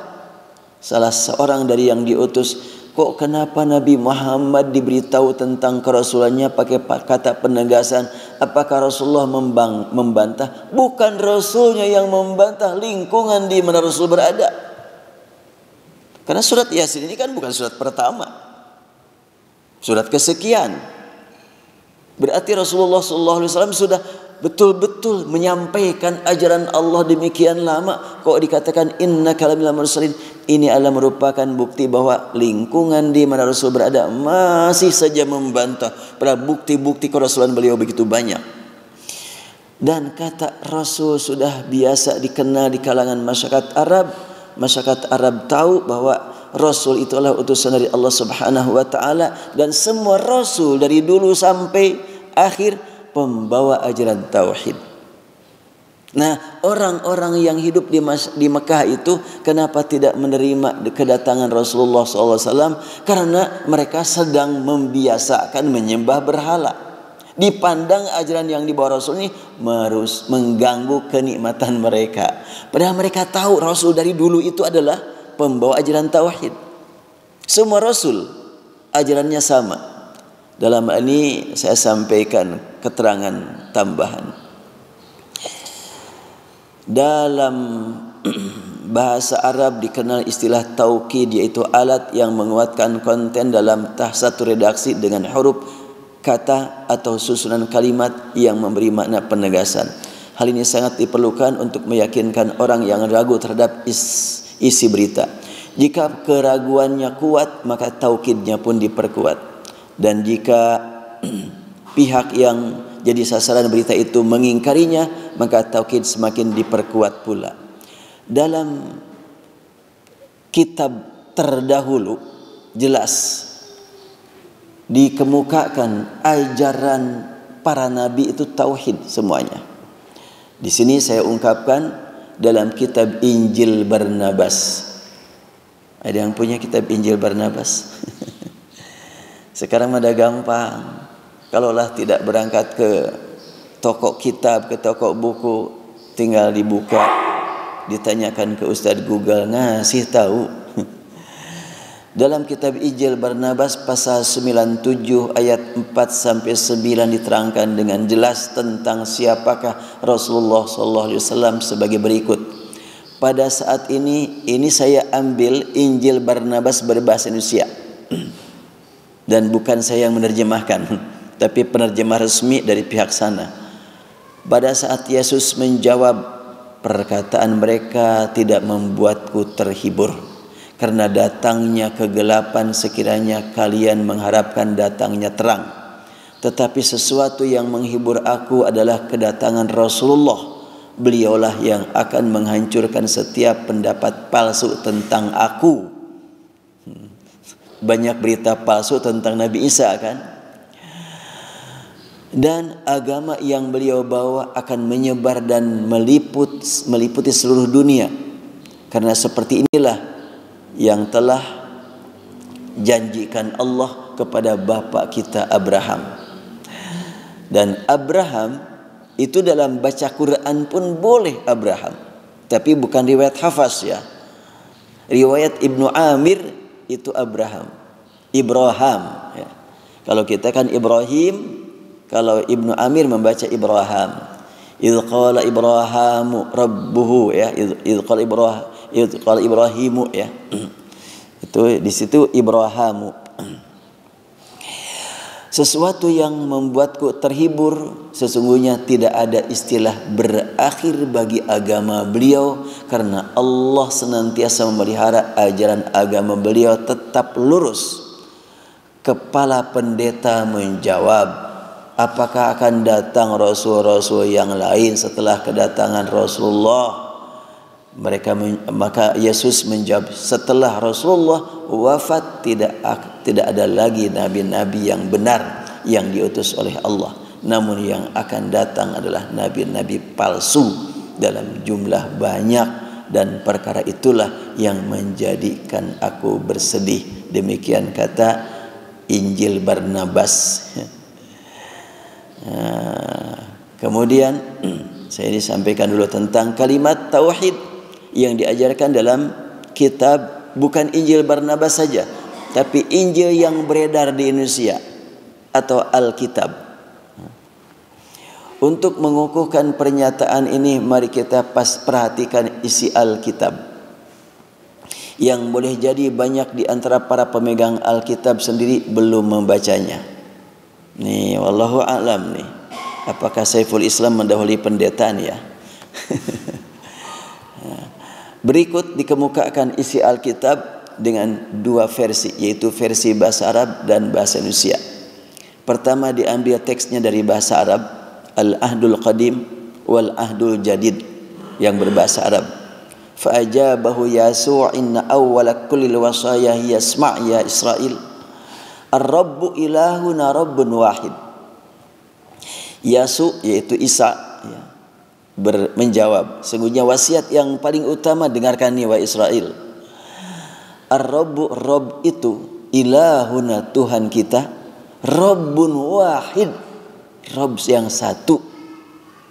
salah seorang dari yang diutus. Kok kenapa Nabi Muhammad diberitahu tentang kerasulannya pakai kata penegasan? Apakah Rasulullah membantah? Bukan Rasulnya yang membantah, lingkungan di mana Rasul berada. Karena surat Yasin ini kan bukan surat pertama, surat kesekian. Berarti Rasulullah SAW sudah betul-betul menyampaikan ajaran Allah demikian lama. Kok dikatakan innaka laminal mursalin? Ini adalah merupakan bukti bahwa lingkungan di mana Rasul berada masih saja membantah pada bukti-bukti kerasulan beliau begitu banyak. Dan kata Rasul sudah biasa dikenal di kalangan masyarakat Arab. Masyarakat Arab tahu bahwa Rasul itu adalah utusan dari Allah Subhanahu wa taala, dan semua rasul dari dulu sampai akhir pembawa ajaran tauhid. Nah, orang-orang yang hidup di Mekah itu kenapa tidak menerima kedatangan Rasulullah SAW? Karena mereka sedang membiasakan menyembah berhala. Dipandang ajaran yang dibawa Rasul ini mengganggu kenikmatan mereka. Padahal mereka tahu Rasul dari dulu itu adalah pembawa ajaran tauhid. Semua Rasul ajarannya sama. Dalam ini saya sampaikan keterangan tambahan. Dalam bahasa Arab dikenal istilah taukid, yaitu alat yang menguatkan konten dalam satu redaksi dengan huruf, kata atau susunan kalimat yang memberi makna penegasan. Hal ini sangat diperlukan untuk meyakinkan orang yang ragu terhadap isi berita. Jika keraguannya kuat, maka taukidnya pun diperkuat. Dan jika pihak yang jadi sasaran berita itu mengingkarinya, maka taukid semakin diperkuat pula. Dalam kitab terdahulu jelas dikemukakan ajaran para nabi itu tauhid semuanya. Di sini saya ungkapkan dalam kitab Injil Barnabas. Ada yang punya kitab Injil Barnabas? Sekarang ada gampang. Kalaulah tidak berangkat ke toko kitab, ke toko buku, tinggal dibuka, ditanyakan ke Ustadz Google, ngasih tahu. Dalam kitab Injil Barnabas pasal 97 ayat 4 sampai 9 diterangkan dengan jelas tentang siapakah Rasulullah SAW sebagai berikut. Pada saat ini saya ambil Injil Barnabas berbahasa Indonesia. Dan bukan saya yang menerjemahkan, tapi penerjemah resmi dari pihak sana. Pada saat Yesus menjawab, perkataan mereka tidak membuatku terhibur, karena datangnya kegelapan sekiranya kalian mengharapkan datangnya terang. Tetapi sesuatu yang menghibur aku adalah kedatangan Rasulullah. Beliaulah yang akan menghancurkan setiap pendapat palsu tentang aku. Banyak berita palsu tentang Nabi Isa kan? Dan agama yang beliau bawa akan menyebar dan meliputi seluruh dunia. Karena seperti inilah yang telah janjikan Allah kepada bapa kita Abraham. Dan Abraham itu dalam baca Quran pun boleh Abraham, tapi bukan riwayat hafaz ya. Riwayat Ibnu Amir itu Abraham, Ibrahim ya. Kalau kita kan Ibrahim, kalau Ibnu Amir membaca Ibrahim. Idz qala Ibrahimu rabbuhu ya, idz qala Ibrahimu ya. Itu di situ Ibrahimu. Sesuatu yang membuatku terhibur, sesungguhnya tidak ada istilah berakhir bagi agama beliau, karena Allah senantiasa memelihara ajaran agama beliau tetap lurus. Kepala pendeta menjawab, apakah akan datang rasul-rasul yang lain setelah kedatangan Rasulullah? Maka Yesus menjawab, setelah Rasulullah wafat tidak ada lagi nabi-nabi yang benar yang diutus oleh Allah. Namun yang akan datang adalah nabi-nabi palsu dalam jumlah banyak, dan perkara itulah yang menjadikan aku bersedih. Demikian kata Injil Barnabas. Kemudian saya disampaikan dulu tentang kalimat tauhid yang diajarkan dalam kitab, bukan Injil Barnabas saja, tapi Injil yang beredar di Indonesia atau Alkitab. Untuk mengukuhkan pernyataan ini, mari kita perhatikan isi Alkitab. Yang boleh jadi banyak di antara para pemegang Alkitab sendiri belum membacanya. Nih, wallahu a'lam nih. Apakah Saiful Islam mendahului pendetaan ya? Berikut dikemukakan isi Alkitab dengan dua versi, yaitu versi bahasa Arab dan bahasa Indonesia. Pertama diambil teksnya dari bahasa Arab, Al-Ahdul Qadim wal Ahdul Jadid, yang berbahasa Arab. Fa'ajabahu Yasu' inna awwala kullil wasaya yasma' ya Israel Ar-Rabbu ilahuna Rabbun wahid. Yasu, yaitu Isa, ya, menjawab, sungguhnya wasiat yang paling utama dengarkan nih wahai Israel. Ar-Rabbu, Rabb itu, ilahuna Tuhan kita, Rabbun wahid, Rabb yang satu,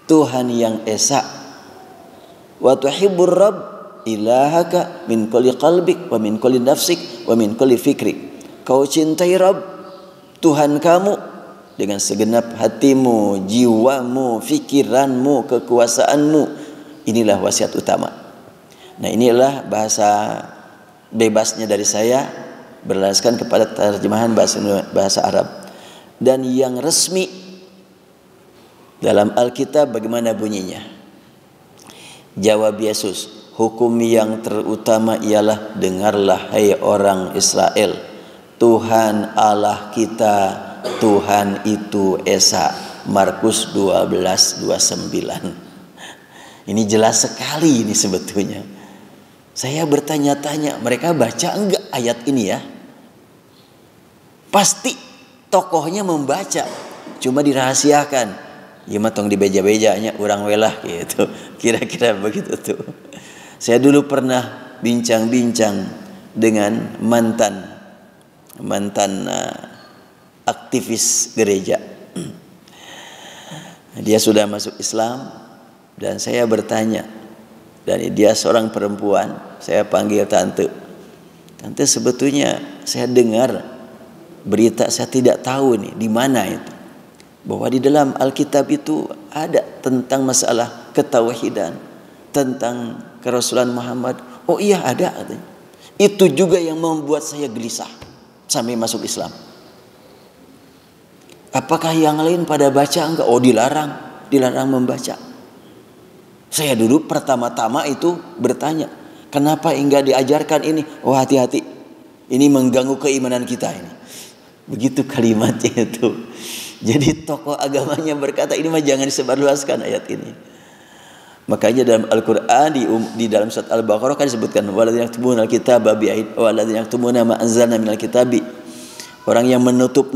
Tuhan yang esa. Wa tuhibbur Rabb ilahaka min kulli qalbik wa min kulli nafsik wa min kulli fikrik. Kau cintai Rabb Tuhan kamu dengan segenap hatimu, jiwamu, fikiranmu, kekuasaanmu. Inilah wasiat utama. Nah, inilah bahasa bebasnya dari saya berlandaskan kepada terjemahan bahasa Arab. Dan yang resmi dalam Alkitab bagaimana bunyinya? Jawab Yesus, hukum yang terutama ialah, dengarlah hai orang Israel, Tuhan Allah kita, Tuhan itu esa. Markus 12:29. Ini jelas sekali ini sebetulnya. Saya bertanya-tanya, mereka baca enggak ayat ini ya? Pasti tokohnya membaca, cuma dirahasiakan. Ya matong di beja-bejanya urang welah gitu. Kira-kira begitu tuh. Saya dulu pernah bincang-bincang dengan mantan aktivis gereja. Dia sudah masuk Islam dan saya bertanya, dan dia seorang perempuan, saya panggil tante. Tante, sebetulnya saya dengar berita, saya tidak tahu nih di mana itu, bahwa di dalam Alkitab itu ada tentang masalah ketauhidan, tentang kerasulan Muhammad. Oh iya ada katanya. Itu juga yang membuat saya gelisah sampai masuk Islam. Apakah yang lain pada baca enggak? Oh dilarang membaca. Saya dulu pertama-tama itu bertanya, kenapa enggak diajarkan ini? Oh hati-hati, ini mengganggu keimanan kita ini. Begitu kalimatnya itu. Jadi tokoh agamanya berkata, ini mah jangan disebarluaskan ayat ini. Makanya dalam Al-Quran di dalam surat Al-Baqarah kan disebutkan, walladzina yaktumuna al-kitaba bi'aid walladzina yaktumuna ma anzalna minal kitabi. Orang yang menutup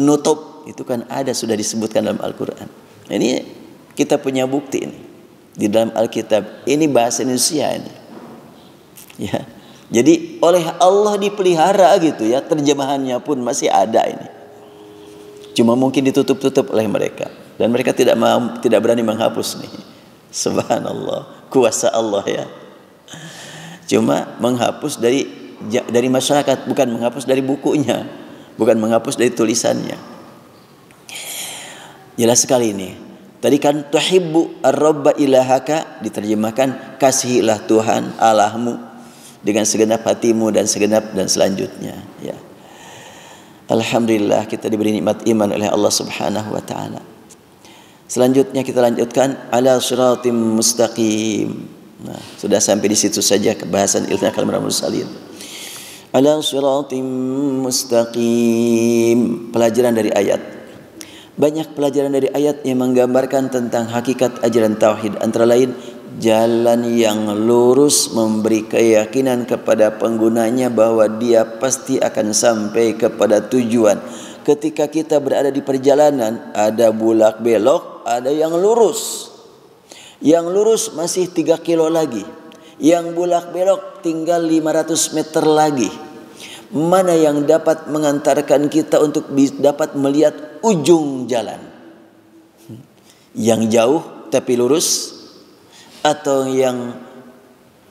itu kan ada, sudah disebutkan dalam Al-Quran. Ini kita punya bukti ini di dalam Alkitab. Ini bahasa Indonesia ini. Ya. Jadi oleh Allah dipelihara gitu ya, terjemahannya pun masih ada ini. Cuma mungkin ditutup-tutup oleh mereka, dan mereka tidak berani menghapus nih. Subhanallah, kuasa Allah ya. Cuma menghapus dari masyarakat, bukan menghapus dari bukunya, bukan menghapus dari tulisannya. Jelas sekali ini. Tadi kan tuhibbu ar-rabba ilahaka diterjemahkan kasihilah Tuhan Allahmu dengan segenap hatimu dan segenap dan selanjutnya ya. Alhamdulillah kita diberi nikmat iman oleh Allah Subhanahu wa taala. Selanjutnya kita lanjutkan ala siratim mustaqim. Nah, sudah sampai di situ saja kebahasan ilmu kalam mursalin. Ala siratim mustaqim, pelajaran dari ayat. Banyak pelajaran dari ayat yang menggambarkan tentang hakikat ajaran tauhid, antara lain jalan yang lurus memberi keyakinan kepada penggunanya bahwa dia pasti akan sampai kepada tujuan. Ketika kita berada di perjalanan, ada bulak belok, ada yang lurus. Yang lurus masih 3 kilo lagi, yang bulak belok tinggal 500 meter lagi. Mana yang dapat mengantarkan kita untuk dapat melihat ujung jalan? Yang jauh tapi lurus, atau yang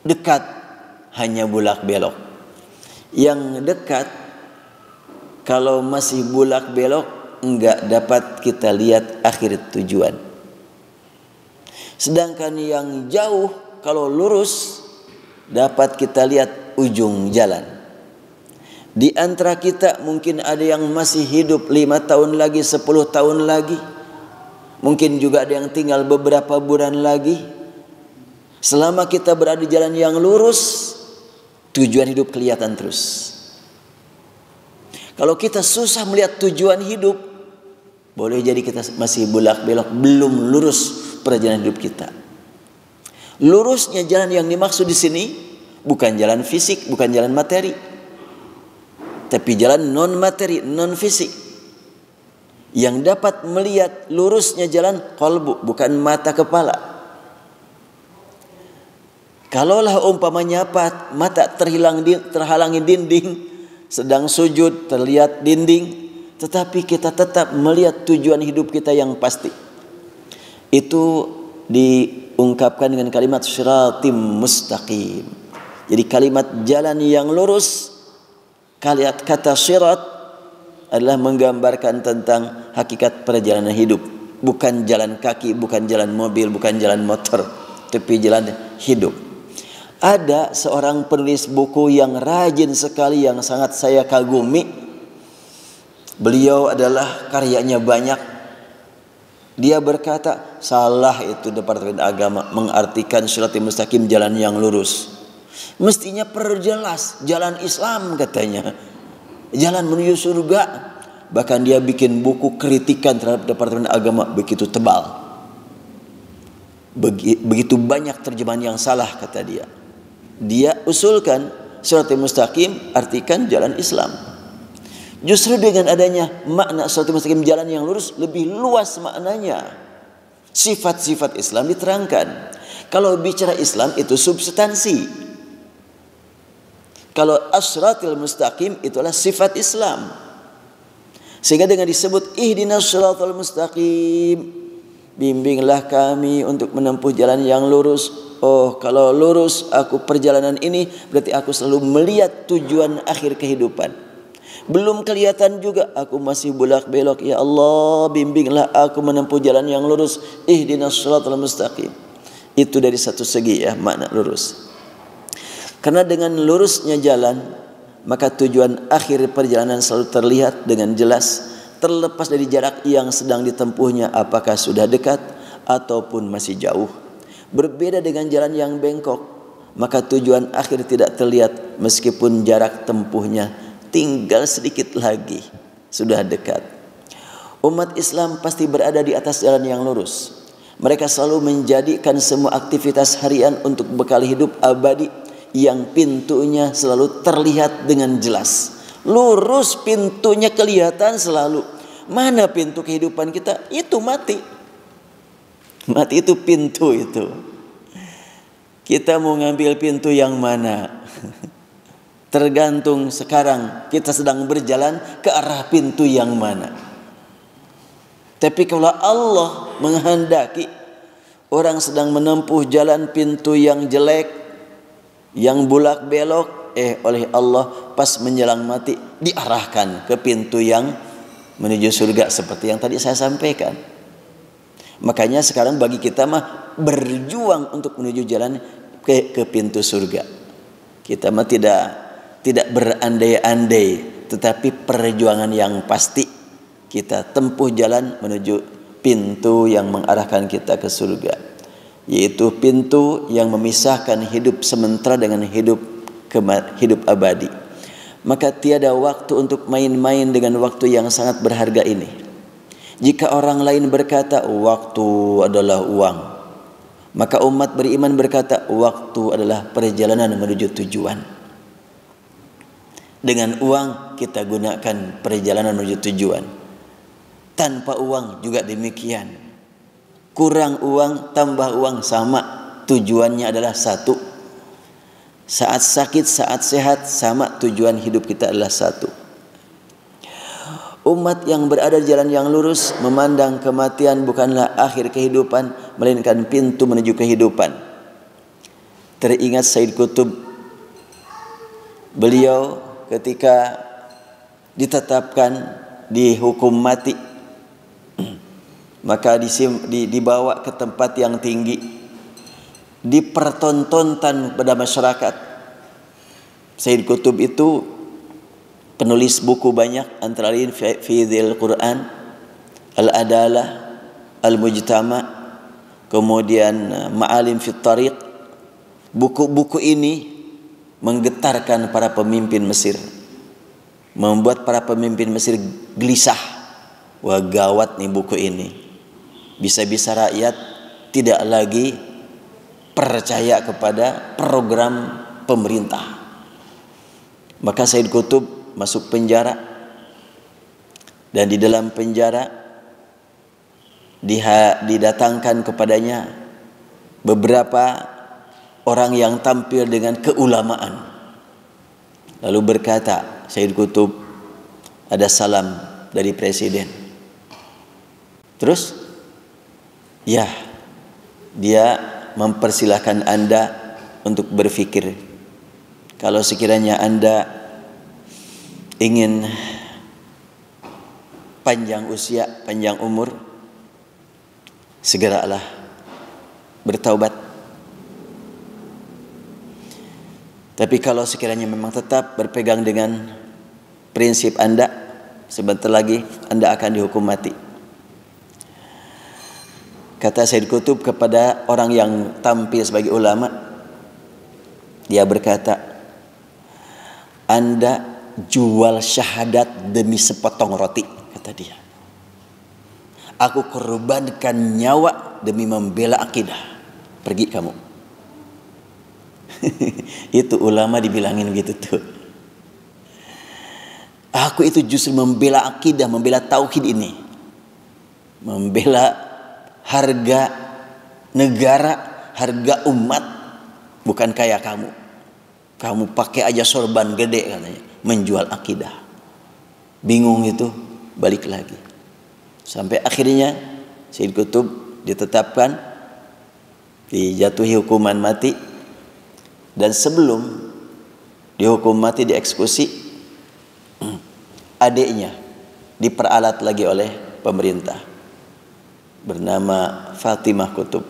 dekat hanya bulak belok? Yang dekat kalau masih bulak belok enggak dapat kita lihat akhir tujuan. Sedangkan yang jauh kalau lurus dapat kita lihat ujung jalan. Di antara kita mungkin ada yang masih hidup 5 tahun lagi, 10 tahun lagi. Mungkin juga ada yang tinggal beberapa bulan lagi. Selama kita berada di jalan yang lurus, tujuan hidup kelihatan terus. Kalau kita susah melihat tujuan hidup, boleh jadi kita masih bolak-belok, belum lurus perjalanan hidup kita. Lurusnya jalan yang dimaksud di sini bukan jalan fisik, bukan jalan materi, tapi jalan non materi, non fisik. Yang dapat melihat lurusnya jalan qalbu, bukan mata kepala. Kalaulah umpamanya mata terhalangi dinding, sedang sujud terlihat dinding, tetapi kita tetap melihat tujuan hidup kita yang pasti. Itu diungkapkan dengan kalimat syiratim mustaqim. Jadi kalimat jalan yang lurus, kata syirat adalah menggambarkan tentang hakikat perjalanan hidup. Bukan jalan kaki, bukan jalan mobil, bukan jalan motor, tapi jalan hidup. Ada seorang penulis buku yang rajin sekali, yang sangat saya kagumi. Beliau adalah karyanya banyak. Dia berkata, salah itu Departemen Agama mengartikan syiratim mustaqim jalan yang lurus. Mestinya perjelas jalan Islam katanya, jalan menuju surga. Bahkan dia bikin buku kritikan terhadap Departemen Agama begitu tebal. Begitu banyak terjemahan yang salah kata dia. Dia usulkan syiratim mustaqim artikan jalan Islam. Justru dengan adanya makna syiratim mustaqim jalan yang lurus, lebih luas maknanya. Sifat-sifat Islam diterangkan. Kalau bicara Islam itu substansi. Kalau as-syiratil mustaqim itulah sifat Islam. Sehingga dengan disebut ihdinas syiratal mustaqim, bimbinglah kami untuk menempuh jalan yang lurus. Oh, kalau lurus aku perjalanan ini, berarti aku selalu melihat tujuan akhir kehidupan. Belum kelihatan juga, aku masih bolak-belok. Ya Allah, bimbinglah aku menempuh jalan yang lurus. Ihdinas syiratal mustaqim. Itu dari satu segi ya, makna lurus. Karena dengan lurusnya jalan, maka tujuan akhir perjalanan selalu terlihat dengan jelas, terlepas dari jarak yang sedang ditempuhnya, apakah sudah dekat ataupun masih jauh. Berbeda dengan jalan yang bengkok, maka tujuan akhir tidak terlihat meskipun jarak tempuhnya tinggal sedikit lagi, sudah dekat. Umat Islam pasti berada di atas jalan yang lurus. Mereka selalu menjadikan semua aktivitas harian untuk bekal hidup abadi yang pintunya selalu terlihat dengan jelas. Lurus pintunya kelihatan selalu. Mana pintu kehidupan kita? Itu mati. Mati itu pintu itu. Kita mau ngambil pintu yang mana? Tergantung sekarang kita sedang berjalan ke arah pintu yang mana. Tapi kalau Allah menghendaki orang sedang menempuh jalan pintu yang jelek, yang bulak belok, oleh Allah pas menjelang mati diarahkan ke pintu yang menuju surga seperti yang tadi saya sampaikan. Makanya sekarang bagi kita mah berjuang untuk menuju jalan ke pintu surga. Kita mah tidak berandai-andai, tetapi perjuangan yang pasti kita tempuh jalan menuju pintu yang mengarahkan kita ke surga, yaitu pintu yang memisahkan hidup sementara dengan hidup abadi. Maka tiada waktu untuk main-main dengan waktu yang sangat berharga ini. Jika orang lain berkata waktu adalah uang, maka umat beriman berkata waktu adalah perjalanan menuju tujuan. Dengan uang kita gunakan perjalanan menuju tujuan. Tanpa uang juga demikian. Kurang uang, tambah uang sama. Tujuannya adalah satu. Saat sakit, saat sehat sama, tujuan hidup kita adalah satu. Umat yang berada di jalan yang lurus memandang kematian bukanlah akhir kehidupan, melainkan pintu menuju kehidupan. Teringat Said Qutb, beliau ketika ditetapkan dihukum mati, maka dibawa ke tempat yang tinggi, dipertontonkan pada masyarakat. Said Qutb itu penulis buku banyak, antara lain Fidhil Quran, Al-Adalah, Al-Mujtama, kemudian Ma'alim fit Tariq, Buku-buku ini menggetarkan para pemimpin Mesir, membuat para pemimpin Mesir gelisah. Wah, gawat nih buku ini. Bisa-bisa rakyat tidak lagi percaya kepada program pemerintah. Maka Said Qutb masuk penjara, dan di dalam penjara didatangkan kepadanya beberapa orang yang tampil dengan keulamaan. Lalu berkata Said Qutb, ada salam dari presiden. Terus ya, dia mempersilahkan Anda untuk berpikir. Kalau sekiranya Anda ingin panjang usia, panjang umur, segeralah bertaubat. Tapi kalau sekiranya memang tetap berpegang dengan prinsip Anda, sebentar lagi Anda akan dihukum mati. Kata Said Qutb kepada orang yang tampil sebagai ulama, dia berkata, Anda jual syahadat demi sepotong roti, kata dia. Aku korbankan nyawa demi membela akidah. Pergi kamu. Itu ulama dibilangin gitu tuh. Aku itu justru membela akidah, membela tauhid ini, membela harga negara, harga umat, bukan kayak kamu. Kamu pakai aja sorban gede katanya, menjual akidah. Bingung itu, balik lagi. Sampai akhirnya Said Qutb ditetapkan, dijatuhi hukuman mati. Dan sebelum dihukum mati, dieksekusi, adiknya diperalat lagi oleh pemerintah, bernama Fatimah Qutb.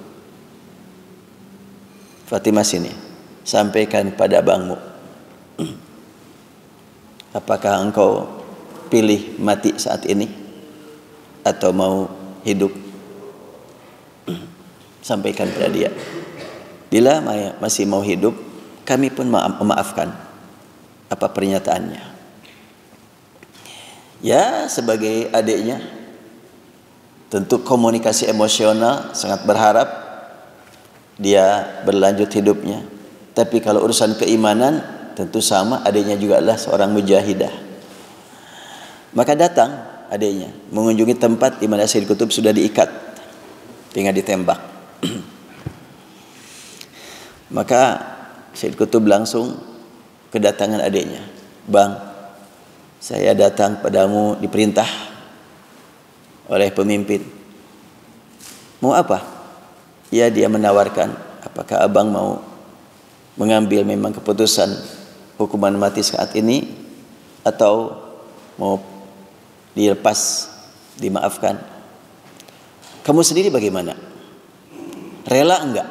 Fatimah, sini, sampaikan pada abangmu, apakah engkau pilih mati saat ini atau mau hidup? Sampaikan pada dia, bila masih mau hidup, kami pun memaafkan. Apa pernyataannya? Ya, sebagai adiknya, tentu komunikasi emosional, sangat berharap dia berlanjut hidupnya. Tapi kalau urusan keimanan, tentu sama, adiknya juga adalah seorang mujahidah. Maka datang adiknya mengunjungi tempat di mana Said Qutb sudah diikat, tinggal ditembak. Maka Said Qutb langsung kedatangan adiknya. Bang, saya datang padamu diperintah oleh pemimpin. Mau apa? Ya, dia menawarkan, apakah abang mau mengambil memang keputusan hukuman mati saat ini, atau mau dilepas, dimaafkan? Kamu sendiri bagaimana? Rela enggak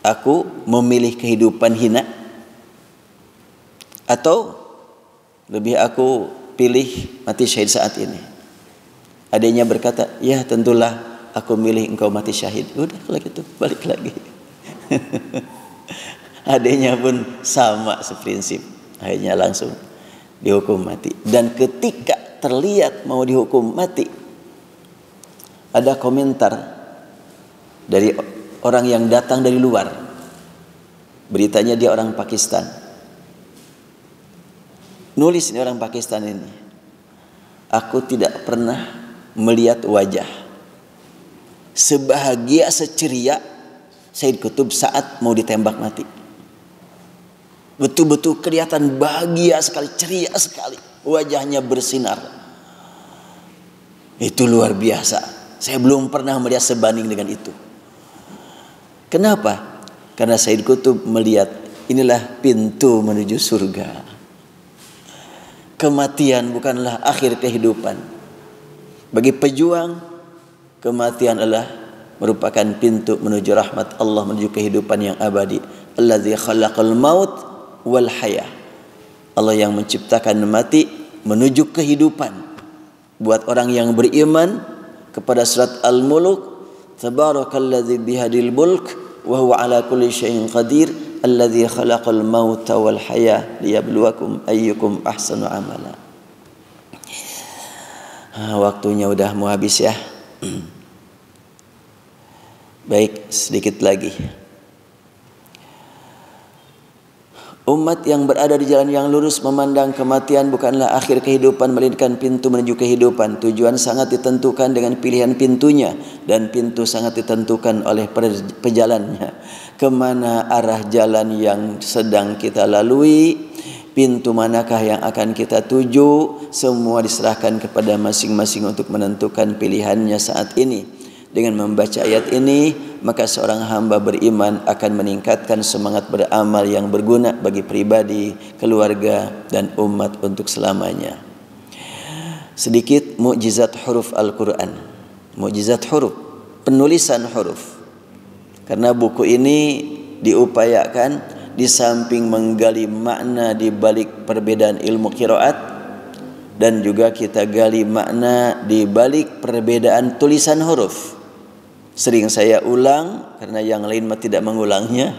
aku memilih kehidupan hina, atau lebih aku pilih mati syahid saat ini? Adanya berkata, ya tentulah aku milih engkau mati syahid. Udah, kalau gitu balik lagi. Adanya pun sama seprinsip, akhirnya langsung dihukum mati. Dan ketika terlihat mau dihukum mati, ada komentar dari orang yang datang dari luar. Beritanya dia orang Pakistan. Nulis ini orang Pakistan ini, aku tidak pernah melihat wajah sebahagia, seceria Said Qutb saat mau ditembak mati. Betul-betul kelihatan bahagia sekali, ceria sekali, wajahnya bersinar. Itu luar biasa. Saya belum pernah melihat sebanding dengan itu. Kenapa? Karena Said Qutb melihat inilah pintu menuju surga. Kematian bukanlah akhir kehidupan. Bagi pejuang, kematian adalah merupakan pintu menuju rahmat Allah, menuju kehidupan yang abadi. Allazi khalaqal maut wal haya. Allah yang menciptakan mati menuju kehidupan. Buat orang yang beriman kepada surat Al-Mulk, tabarakalladzi bihadil mulk wa huwa ala kulli syai'in qadir alladzi khalaqal mauta wal hayah liyabluwakum ayyukum ahsanu amala. Waktunya udah mau habis ya. Baik, sedikit lagi. Umat yang berada di jalan yang lurus memandang kematian bukanlah akhir kehidupan, melainkan pintu menuju kehidupan. Tujuan sangat ditentukan dengan pilihan pintunya, dan pintu sangat ditentukan oleh pejalannya. Kemana arah jalan yang sedang kita lalui, pintu manakah yang akan kita tuju, semua diserahkan kepada masing-masing untuk menentukan pilihannya saat ini. Dengan membaca ayat ini, maka seorang hamba beriman akan meningkatkan semangat beramal yang berguna bagi pribadi, keluarga, dan umat untuk selamanya. Sedikit mukjizat huruf Al-Quran. Mukjizat huruf, penulisan huruf. Karena buku ini diupayakan di samping menggali makna di balik perbedaan ilmu qiraat, dan juga kita gali makna di balik perbedaan tulisan huruf. Sering saya ulang karena yang lain tidak mengulangnya,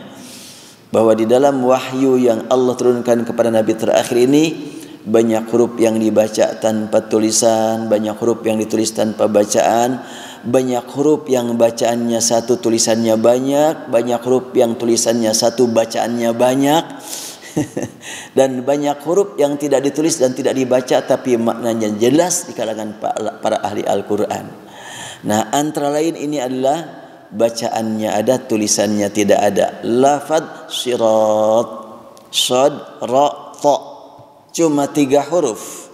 bahwa di dalam wahyu yang Allah turunkan kepada Nabi terakhir ini, banyak huruf yang dibaca tanpa tulisan, banyak huruf yang ditulis tanpa bacaan, banyak huruf yang bacaannya satu tulisannya banyak, banyak huruf yang tulisannya satu bacaannya banyak, dan banyak huruf yang tidak ditulis dan tidak dibaca tapi maknanya jelas di kalangan para ahli Al-Quran. Nah, antara lain ini adalah bacaannya ada, tulisannya tidak ada. Lafaz sirat, shad, ra, ta, cuma 3 huruf,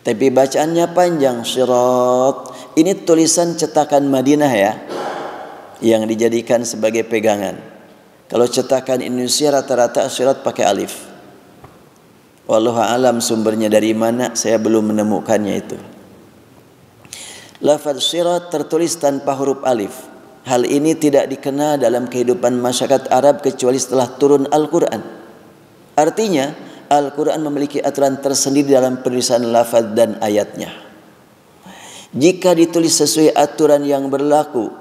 tapi bacaannya panjang, sirat. Ini tulisan cetakan Madinah ya, yang dijadikan sebagai pegangan. Kalau cetakan Indonesia rata-rata sirat pakai alif. Wallahu alam sumbernya dari mana, saya belum menemukannya itu. Lafaz sirat tertulis tanpa huruf alif. Hal ini tidak dikenal dalam kehidupan masyarakat Arab kecuali setelah turun Al-Quran. Artinya, Al-Quran memiliki aturan tersendiri dalam penulisan lafaz dan ayatnya. Jika ditulis sesuai aturan yang berlaku,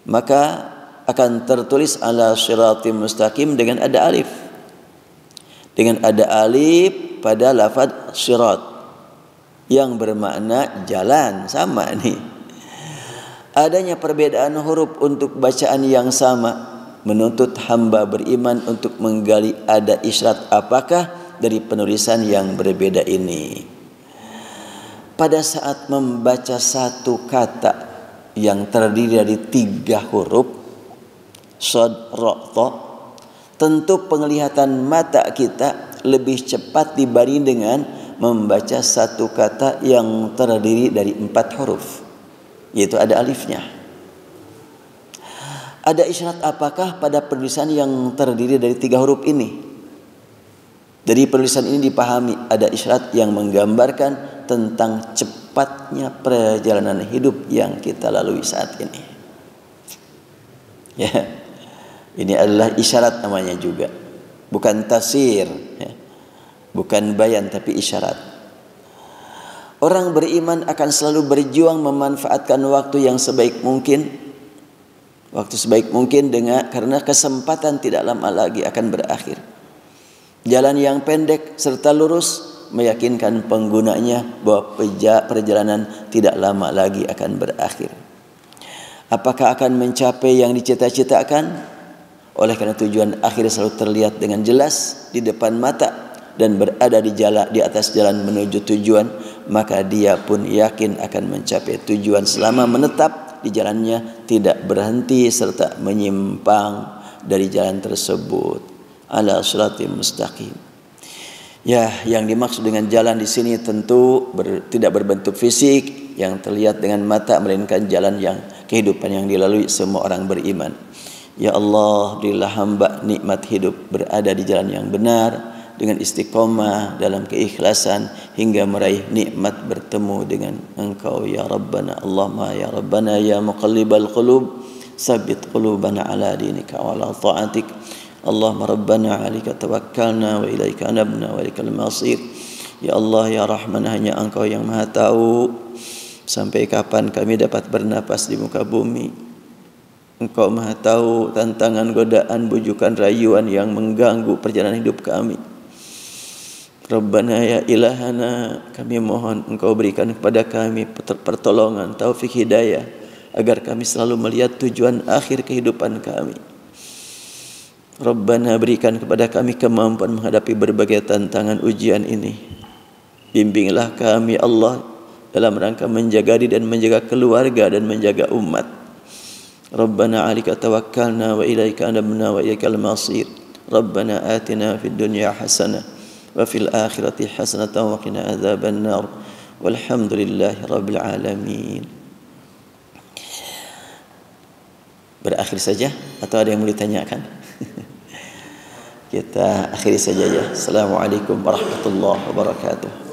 maka akan tertulis ala siratim mustaqim dengan ada alif. Dengan ada alif pada lafaz sirat, yang bermakna jalan, sama nih. Adanya perbedaan huruf untuk bacaan yang sama menuntut hamba beriman untuk menggali ada isyarat apakah dari penulisan yang berbeda ini. Pada saat membaca satu kata yang terdiri dari 3 huruf, shad, ra, ta, tentu penglihatan mata kita lebih cepat dibanding dengan membaca satu kata yang terdiri dari 4 huruf, yaitu ada alifnya. Ada isyarat apakah pada penulisan yang terdiri dari 3 huruf ini? Dari penulisan ini dipahami ada isyarat yang menggambarkan tentang cepatnya perjalanan hidup yang kita lalui saat ini. Ya, ini adalah isyarat namanya juga, bukan tafsir. Ya. Bukan bayan tapi isyarat. Orang beriman akan selalu berjuang memanfaatkan waktu yang sebaik mungkin. Waktu sebaik mungkin karena kesempatan tidak lama lagi akan berakhir. Jalan yang pendek serta lurus meyakinkan penggunanya bahwa perjalanan tidak lama lagi akan berakhir. Apakah akan mencapai yang dicita-citakan? Oleh karena tujuan akhir selalu terlihat dengan jelas di depan mata dan berada di atas jalan menuju tujuan, maka dia pun yakin akan mencapai tujuan selama menetap di jalannya, tidak berhenti serta menyimpang dari jalan tersebut. Ala siratim mustaqim. Ya, yang dimaksud dengan jalan di sini tentu tidak berbentuk fisik yang terlihat dengan mata, melainkan jalan yang kehidupan yang dilalui semua orang beriman. Ya Allah, berilah hamba nikmat hidup berada di jalan yang benar dengan istiqomah dalam keikhlasan hingga meraih nikmat bertemu dengan Engkau ya Rabbana. Allahumma ya Rabbana ya muqallibal qulub sabbit qulubana ala dinika wa ala ta'atik. Allahumma Rabbana 'alaika tawakkalna wa ilaika anabna wa ilaikal masir. Ya Allah ya Rahman, hanya Engkau yang Maha tahu sampai kapan kami dapat bernapas di muka bumi. Engkau Maha tahu tantangan, godaan, bujukan, rayuan yang mengganggu perjalanan hidup kami. Rabbana ya ilahana, kami mohon Engkau berikan kepada kami pertolongan, taufik, hidayah, agar kami selalu melihat tujuan akhir kehidupan kami. Rabbana berikan kepada kami kemampuan menghadapi berbagai tantangan ujian ini. Bimbinglah kami Allah dalam rangka menjaga diri dan menjaga keluarga dan menjaga umat. Rabbana 'alaika tawakkalna wa ilaika anabna wa ilaikal masir. Rabbana atina fid dunya hasanah wa fil akhirati hasanatan wa qina adzaban nar. Walhamdulillahi rabbil alamin. Berakhir saja atau ada yang mau ditanyakan? Kita akhiri saja ya. Assalamualaikum warahmatullahi wabarakatuh.